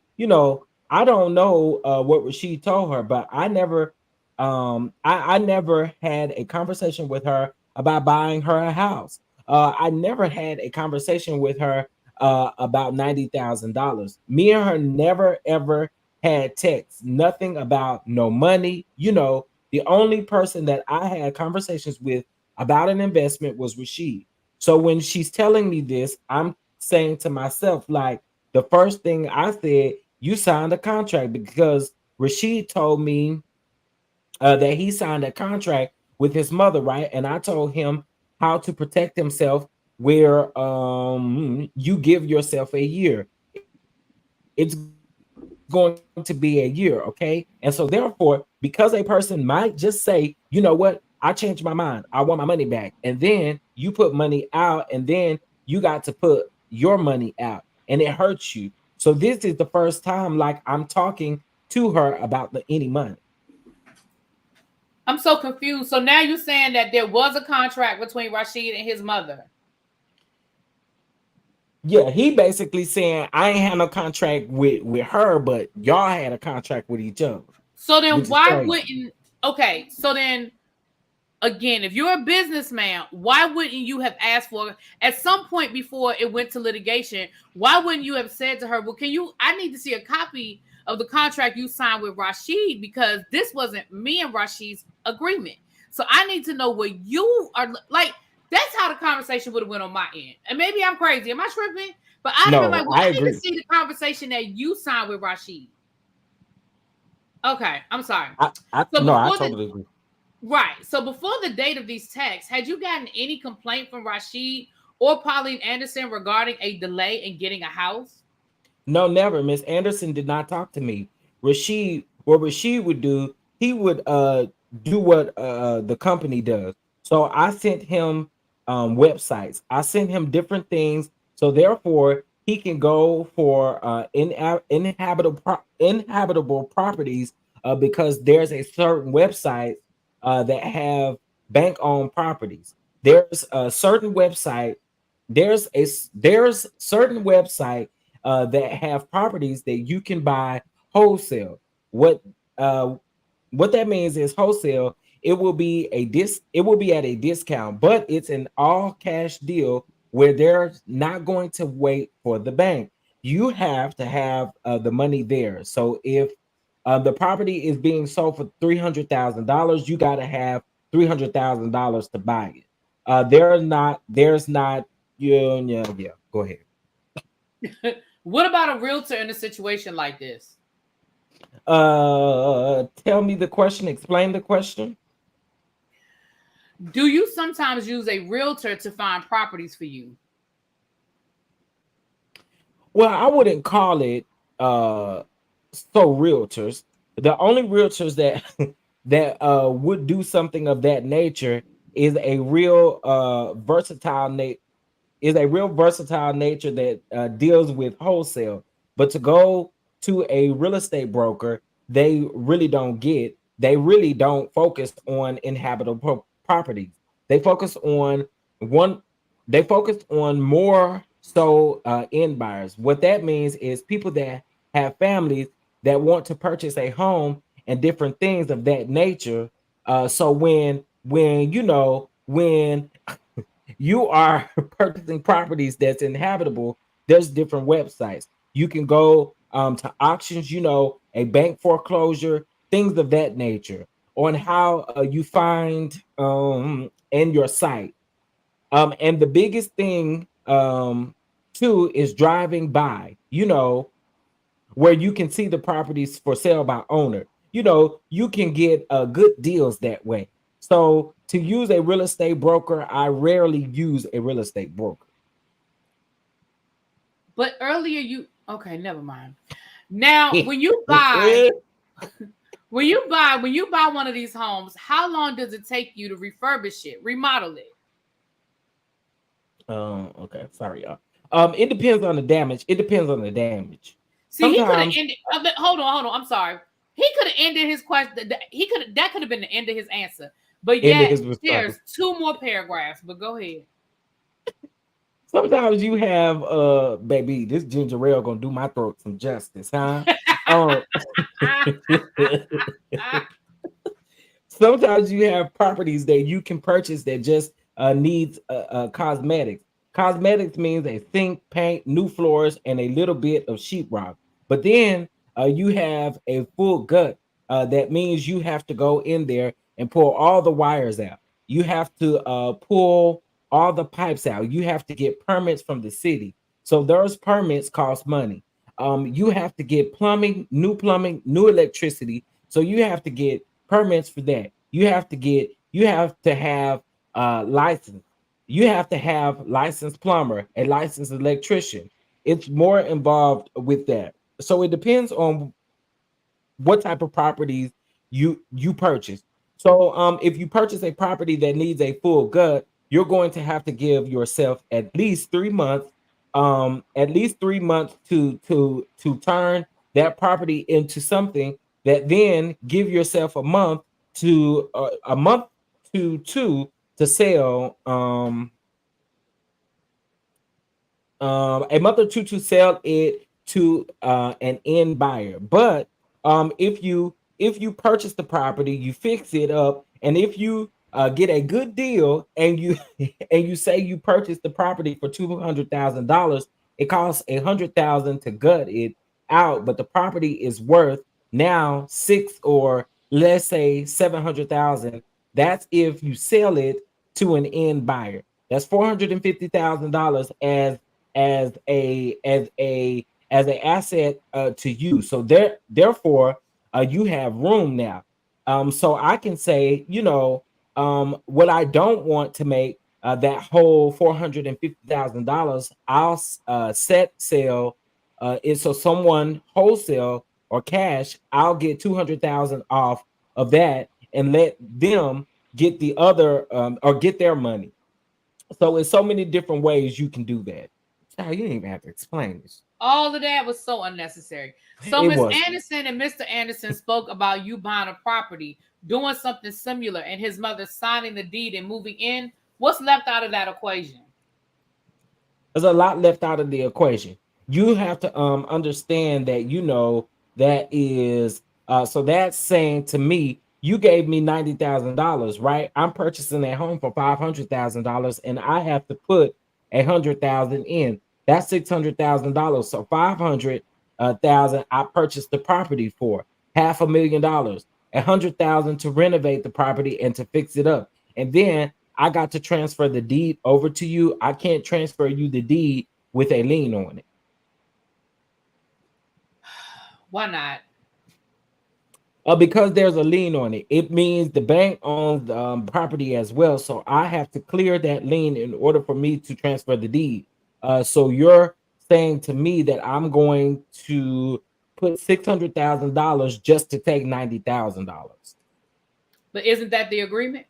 I don't know what Rashid told her, but I never had a conversation with her about buying her a house. I never had a conversation with her about $90,000. Me and her never ever had text, nothing about no money. The only person that I had conversations with about an investment was Rashid. So when she's telling me this, I'm saying to myself, like, the first thing I said, you signed a contract, because Rashid told me that he signed a contract with his mother, right? And I told him how to protect himself, where you give yourself a year. It's going to be a year, okay? And so therefore, because a person might just say, you know what, I changed my mind, I want my money back, and then you put money out, and then you got to put your money out, and it hurts you. So this is the first time, like, I'm talking to her about any money. I'm so confused. So now you're saying that there was a contract between Rashid and his mother. Yeah, he basically saying I ain't had no contract with her, but y'all had a contract with each other, So then which is why crazy. wouldn't okay, so then again, if you're a businessman, why wouldn't you have asked for at some point before it went to litigation? Why wouldn't you have said to her, well, I need to see a copy of the contract you signed with Rashid, because this wasn't me and Rashid's agreement. So I need to know what you are like. That's how the conversation would have went on my end. And maybe I'm crazy. Am I tripping? But I'd have been like, well, I need to see the conversation that you signed with Rashid. Okay, I'm sorry. I totally agree. Right. So before the date of these texts, had you gotten any complaint from Rashid or Pauline Anderson regarding a delay in getting a house? No, never. Miss Anderson did not talk to me. What Rashid would do, he would do what the company does. So I sent him websites. I sent him different things. So therefore, he can go for inhabitable properties because there's a certain website that have bank-owned properties. There's a certain website. There's certain website that have properties that you can buy wholesale. Uh, what that means is wholesale. It will be It will be at a discount, but it's an all cash deal where they're not going to wait for the bank. You have to have the money there. So if the property is being sold for $300,000, you got to have $300,000 to buy it. There's not. Yeah, yeah, yeah. Go ahead. What about a realtor in a situation like this? Tell me the question. Explain the question. Do you sometimes use a realtor to find properties for you? Well, I wouldn't call it realtors. The only realtors that that would do something of that nature is a real versatile nature that deals with wholesale. But to go to a real estate broker, they really don't focus on inhabitable properties. They focus on one, they focus on more so end buyers. What that means is people that have families that want to purchase a home and different things of that nature. So when you are purchasing properties that's inhabitable, there's different websites. You can go to auctions, a bank foreclosure, things of that nature, on how you find in your site. And the biggest thing too is driving by, where you can see the properties for sale by owner. You can get good deals that way. So to use a real estate broker, I rarely use a real estate broker. But earlier okay, never mind. Now, when you buy one of these homes, how long does it take you to refurbish it, remodel it? Okay, sorry, y'all. It depends on the damage. See, he could have ended. Hold on. I'm sorry. He could have ended his question. That could have been the end of his answer. But yet, there's two more paragraphs. But go ahead. Sometimes you have, baby, this ginger ale gonna do my throat some justice, huh? Sometimes you have properties that you can purchase that just needs cosmetics. Cosmetics means a sink, paint, new floors, and a little bit of sheetrock. But then you have a full gut. That means you have to go in there and pull all the wires out. You have to pull all the pipes out. You have to get permits from the city. So those permits cost money. You have to get plumbing, new electricity. So you have to get permits for that. You have to have license. You have to have licensed plumber, a licensed electrician. It's more involved with that. So it depends on what type of properties you purchase. So if you purchase a property that needs a full gut, you're going to have to give yourself at least 3 months, to turn that property into something that then give yourself a month to two to sell, a month or two to sell it to an end buyer. But if you purchase the property, you fix it up, and if you get a good deal, and you and you say you purchased the property for $200,000, it costs $100,000 to gut it out, but the property is worth now six, or let's say 700,000. That's if you sell it to an end buyer. That's $450,000 as a asset to you. So therefore, you have room now. So I can say, what I don't want to make that whole $450,000, I'll set sale it, so someone wholesale or cash, I'll get 200,000 off of that and let them get the other or get their money. So it's so many different ways you can do that. Child, you didn't even have to explain this. All of that was so unnecessary. So It Miss was. Anderson and Mr. Anderson spoke about you buying a property, doing something similar, and his mother signing the deed and moving in. What's left out of that equation? There's a lot left out of the equation. You have to understand that, that is so that's saying to me, you gave me $90,000, right? I'm purchasing that home for $500,000, and I have to put 100,000 in. That's $600,000. So 500,000 I purchased the property for $500,000, 100,000 to renovate the property and to fix it up, and then I got to transfer the deed over to you. I can't transfer you the deed with a lien on it. Why not? Because there's a lien on it. It means the bank owns property as well. So I have to clear that lien in order for me to transfer the deed. So you're saying to me that I'm going to put $600,000 just to take $90,000. But isn't that the agreement?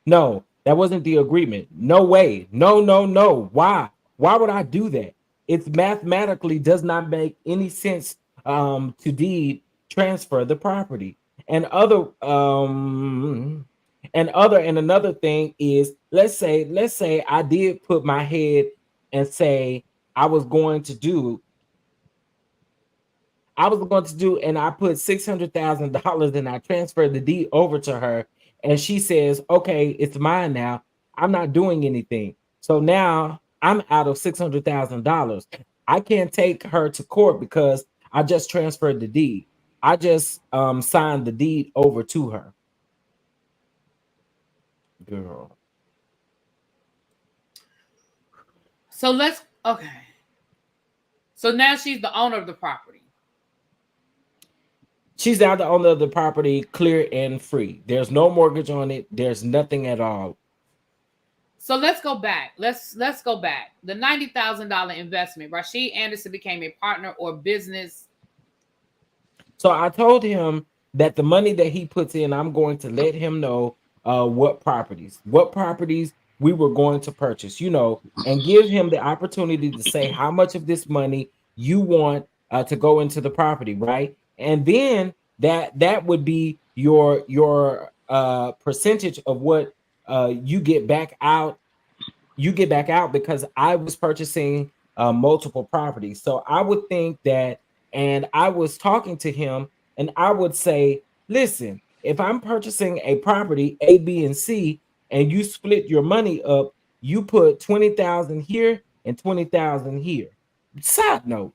No, that wasn't the agreement. No way. No, no, no. Why? Why would I do that? It's mathematically does not make any sense to deed transfer the property. And another thing is, let's say I did put my head and say I was going to do and I put $600,000 and I transferred the deed over to her, and she says, "Okay, it's mine now. I'm not doing anything." So now I'm out of $600,000. I can't take her to court because I just transferred the deed. I just signed the deed over to her. Girl. So okay. So now she's the owner of the property. She's now the owner of the property, clear and free. There's no mortgage on it. There's nothing at all. So let's go back. Let's go back. The $90,000 investment. Rashid Anderson became a partner or business. So I told him that the money that he puts in, I'm going to let him know what properties we were going to purchase, and give him the opportunity to say how much of this money you want to go into the property, right? And then that would be your percentage of what you get back out. You get back out because I was purchasing multiple properties. So I would think that, and I was talking to him, and I would say, listen, if I'm purchasing a property A, B, and C, and you split your money up, you put 20,000 here and 20,000 here. Side note,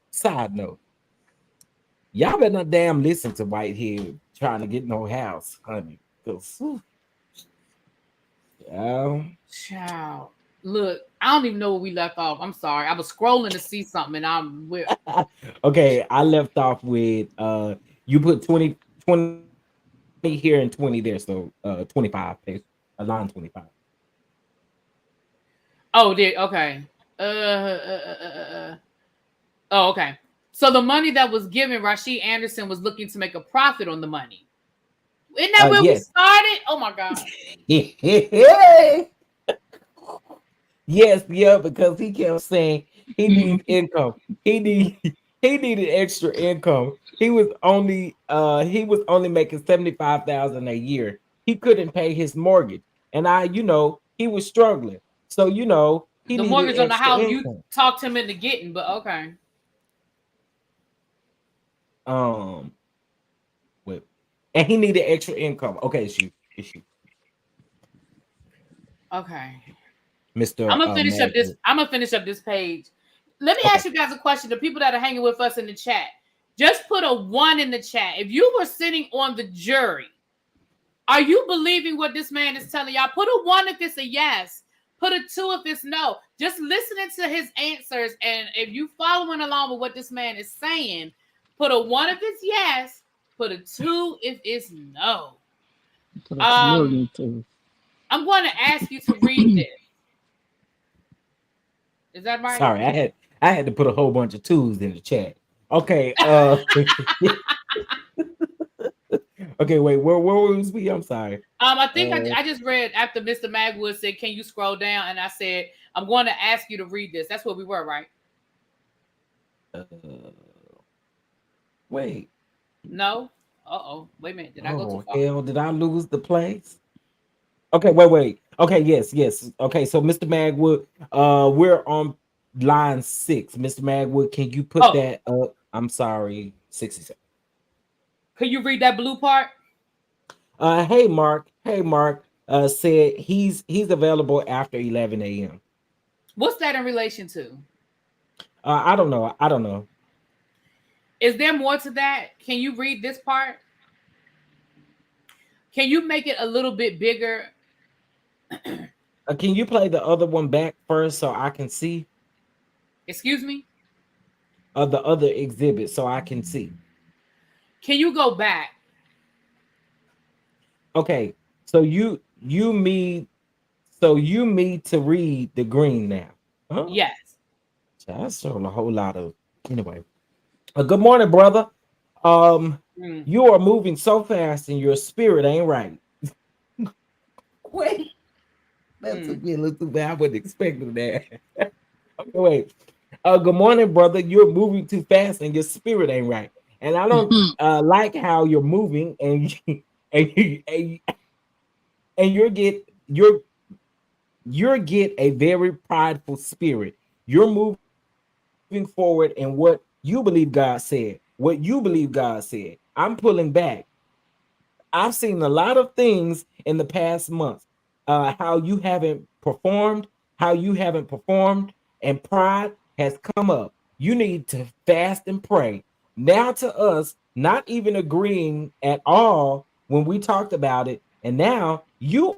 y'all better not damn listen to Whitehead trying to get no house, honey. Child. Look, I don't even know where we left off. I'm sorry. I was scrolling to see something, and okay. I left off with you put 20 here and 20 there, so 25 pesos, a line 25. Oh, okay. Oh, okay. So the money that was given, Rashid Anderson was looking to make a profit on the money. Isn't that where we started? Oh my God. Yes, yeah, because he kept saying he needs income. He needed extra income. He was only making 75,000 a year. He couldn't pay his mortgage. And he was struggling. So he the needed mortgage on the extra house, income. you talked him into getting, but okay. And he needed extra income. Okay, it's you. Okay. Mr. I'm gonna finish up this. Magwood. I'm gonna finish up this page. Let me Okay. ask you guys a question. The people that are hanging with us in the chat, just put a 1 in the chat. If you were sitting on the jury, are you believing what this man is telling y'all? Put a 1 if it's a yes. Put a 2 if it's no. Just listening to his answers, and if you following along with what this man is saying, put a 1 if it's yes. Put a 2 if it's no. Put a Um, million too. I'm going to ask you to read this. Is that right? Sorry, I had to put a whole bunch of twos in the chat. Okay. Okay, wait, where was we? I'm sorry. I think I just read after Mr. Magwood said, "Can you scroll down?" And I said, "I'm going to ask you to read this." That's where we were, right? Wait. No. Wait a minute. Did I go too far? Hell, did I lose the place? Okay, wait. Okay, yes. Okay, so Mr. Magwood, we're on line 6. Mr. Magwood, can you put Oh, that up? I'm sorry, 67. can you read that blue part? Hey Mark. Said he's available after 11 a.m. What's that in relation to? I don't know. Is there more to that? Can you read this part? Can you make it a little bit bigger? Can you play the other one back first so I can see? Excuse me? The other exhibit so I can see. Can you go back? Okay, so you need to read the green now. Huh? Yes. That's showing a whole lot of anyway. Good morning, brother. You are moving so fast and your spirit ain't right. Wait, that took me a little too bad. I wasn't expecting that. Okay, wait. Good morning, brother. You're moving too fast and your spirit ain't right. And I don't like how you're moving and you're get a very prideful spirit. You're moving forward in what you believe God said. What you believe God said. I'm pulling back. I've seen a lot of things in the past month. How you haven't performed, and pride has come up. You need to fast and pray. Now to us, not even agreeing at all when we talked about it, and now you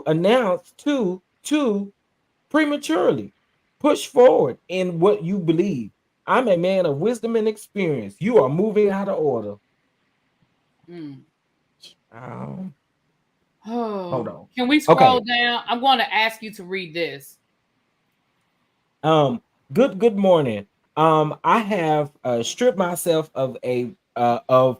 announced to prematurely push forward in what you believe. I'm a man of wisdom and experience. You are moving out of order. Hold on. Can we scroll down? I'm going to ask you to read this. Good morning. I have stripped myself of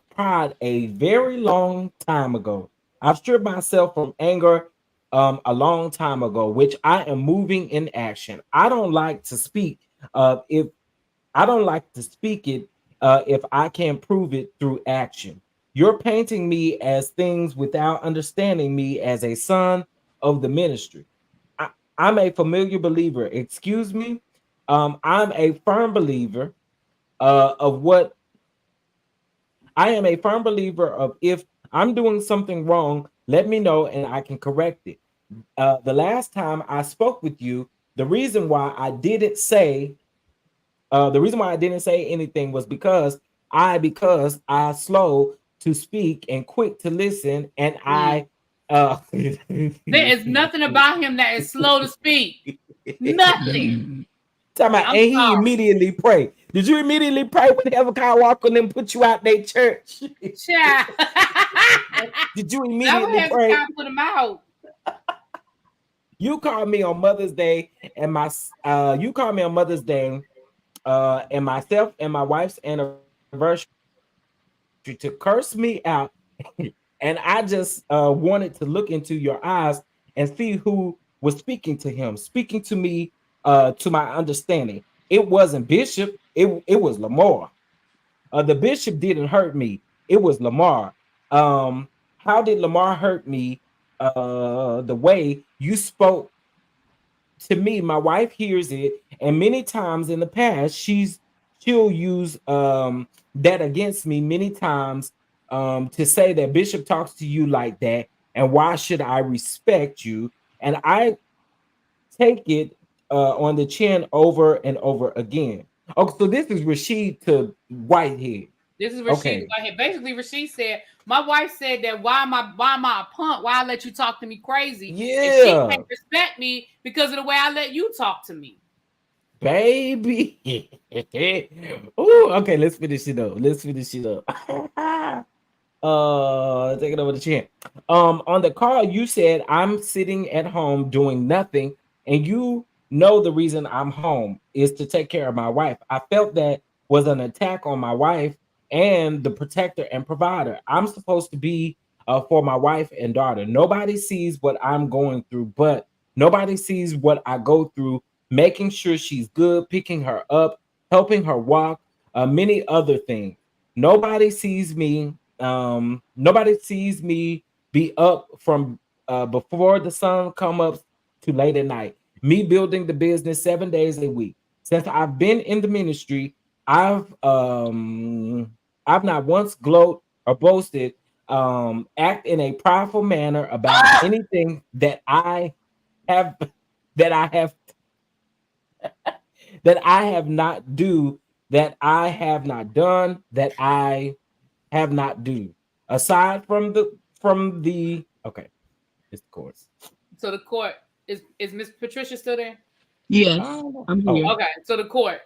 pride a very long time ago. I've stripped myself from anger a long time ago, which I am moving in action. I don't like to speak if I don't like to speak it if I can't prove it through action. You're painting me as things without understanding me as a son of the ministry. I'm a familiar believer. Excuse me. I'm a firm believer of what I am a firm believer of if I'm doing something wrong, let me know and I can correct it. The last time I spoke with you, the reason why I didn't say anything was because I slow to speak and quick to listen, and I there is nothing about him that is slow to speak. Nothing. And he immediately pray. Did you immediately pray when Hezekiah Walker and them put you out their church? Yeah. Did you immediately pray? Put him out. You called me on Mother's Day, and and myself and my wife's anniversary to curse me out. And I just wanted to look into your eyes and see who was speaking to him, speaking to me, to my understanding. It wasn't Bishop, it was Lamar. The Bishop didn't hurt me, it was Lamar. How did Lamar hurt me? The way you spoke to me, my wife hears it, and many times in the past, she'll use that against me many times to say that Bishop talks to you like that, and why should I respect you? and I take it on the chin over and over again. Okay, so this is Rashid to Whitehead. This is Rashid Okay. Whitehead. Basically, Rashid said, my wife said that why am I a punk? Why I let you talk to me crazy? And she Yeah, can't respect me because of the way I let you talk to me. baby. Ooh, okay, let's finish it up. Let's finish it up. Take it over the chin. On the call, you said I'm sitting at home doing nothing, and you know the reason I'm home is to take care of my wife. I felt that was an attack on my wife and the protector and provider. I'm supposed to be for my wife and daughter. Nobody sees what I'm going through, but nobody sees what I go through, making sure she's good, picking her up, helping her walk, many other things. Nobody sees me nobody sees me be up from before the sun come up to late at night. Me building the business 7 days a week. Since I've been in the ministry, I've not once gloated or boasted, act in a prideful manner about anything have that I have that I have not do that I have not done that I have not do. Aside from the okay, it's the course. So the court is Miss Patricia still there? Yes, Oh, I'm here. Okay, so the court.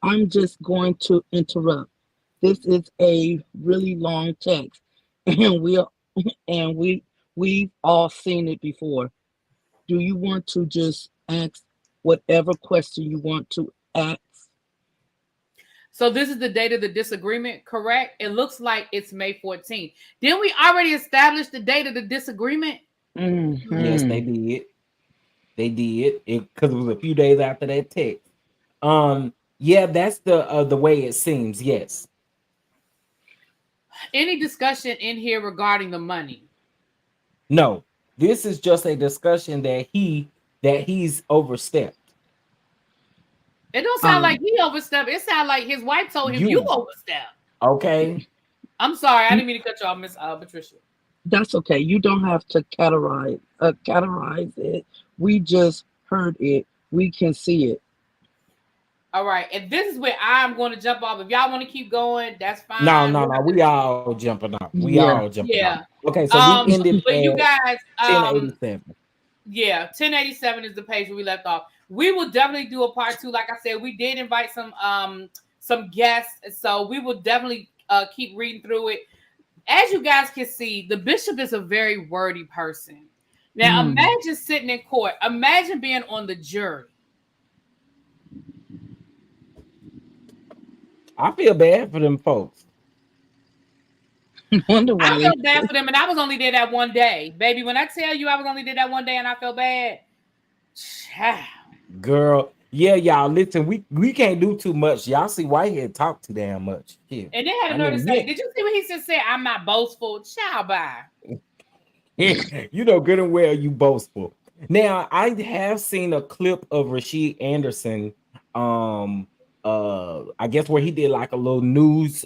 I'm just going to interrupt. This is a really long text, and and we've all seen it before. Do you want to just ask whatever question you want to ask? So this is the date of the disagreement, correct? It looks like it's May 14th. Didn't we already establish the date of the disagreement? yes, they did. They did it because it was a few days after that text. Yeah, that's the way it seems. Yes. Any discussion in here regarding the money? No. This is just a discussion that he's overstepped. It don't sound like he overstepped. It sounds like his wife told him you overstepped. Okay. I'm sorry, I didn't mean to cut you off, Miss Patricia. That's okay. You don't have to categorize it. We just heard it. We can see it. All right, and this is where I'm going to jump off. If y'all want to keep going, that's fine. No. We all jumping off. We Yeah. all jumping Yeah. off. Okay, so we ended But you at guys, 1087. yeah, 1087 is the page where we left off. We will definitely do a part 2. Like I said, we did invite some guests, so we will definitely keep reading through it. As you guys can see, the bishop is a very wordy person. Now, imagine sitting in court. Imagine being on the jury. I feel bad for them folks. Wonder why I feel bad for them, and I was only there that one day, baby. When I tell you I was only there that one day, and I feel bad, girl. Yeah, y'all. Listen, we can't do too much. Y'all see Whitehead talk too damn much. Yeah. And then had another say, did you see what he just said? I'm not boastful. Child, bye. You know good and well you boastful. Now, I have seen a clip of Rashid Anderson. I guess where he did like a little news,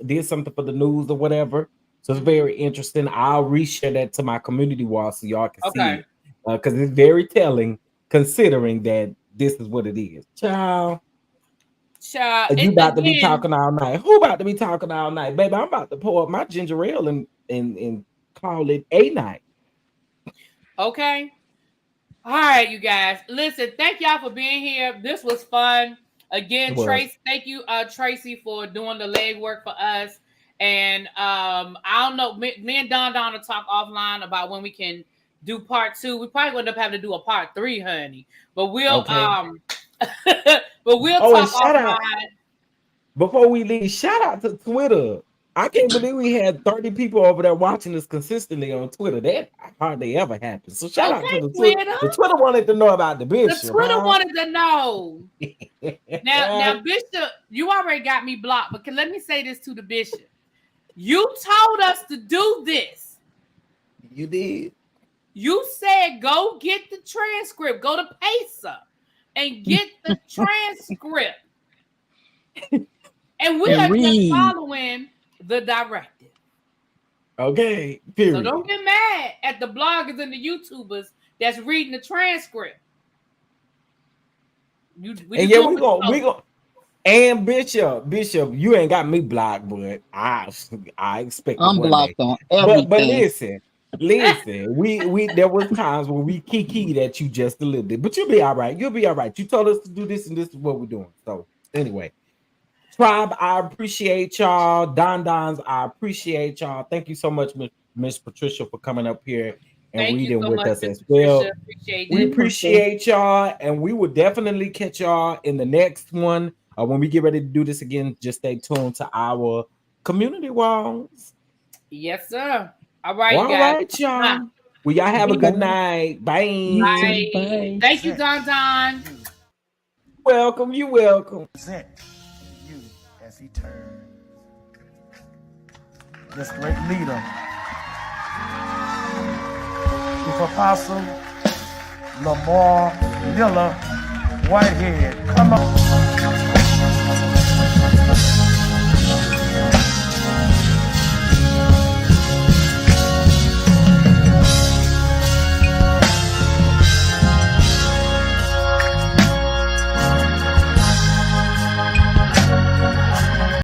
did something for the news or whatever. So it's very interesting. I'll reshare that to my community wall so y'all can see it. Because it's very telling considering that this is what it is. Child. You about to be talking all night. Who about to be talking all night? Baby, I'm about to pour up my ginger ale and call it a night. Okay. All right, you guys. Listen, thank y'all for being here. This was fun. Again, Tracy, thank you, Tracy, for doing the legwork for us. And I don't know, me and Don will talk offline about when we can do part 2. We probably end up having to do a part 3, honey. But we'll talk offline. Before we leave, shout out to Twitter. I can't believe we had 30 people over there watching us consistently on Twitter. That hardly ever happens. So shout out to the Twitter. The Twitter wanted to know about the bishop. The Twitter wanted to know. Now, Bishop, you already got me blocked, but let me say this to the bishop. You told us to do this. You did. You said go get the transcript. Go to Pesa and get the transcript. And we are just following the directive. Okay, So period. don't get mad at the bloggers and the YouTubers that's reading the transcript. And yeah, we go. And Bishop, you ain't got me blocked, but I expect it I'm one day. blocked on But everything. listen, we there was times when we kikied at you just a little bit, but you'll be all right. You'll be all right. You told us to do this, and this is what we're doing. So anyway, Tribe, I appreciate y'all. Dons, I appreciate y'all. Thank you so much, Miss Patricia, for coming up here and Thank you reading so with much, us Miss as well. Patricia. Appreciate We it. appreciate y'all, and we will definitely catch y'all in the next one. When we get ready to do this again, just stay tuned to our community walls. Yes, sir. All right, All guys. right, y'all. Well, y'all have a good night. Bye. Bye. Thank you, Don. Welcome. You welcome. Present you as he turns. This great leader, Chief Apostle Lamar Miller Whitehead. Come on.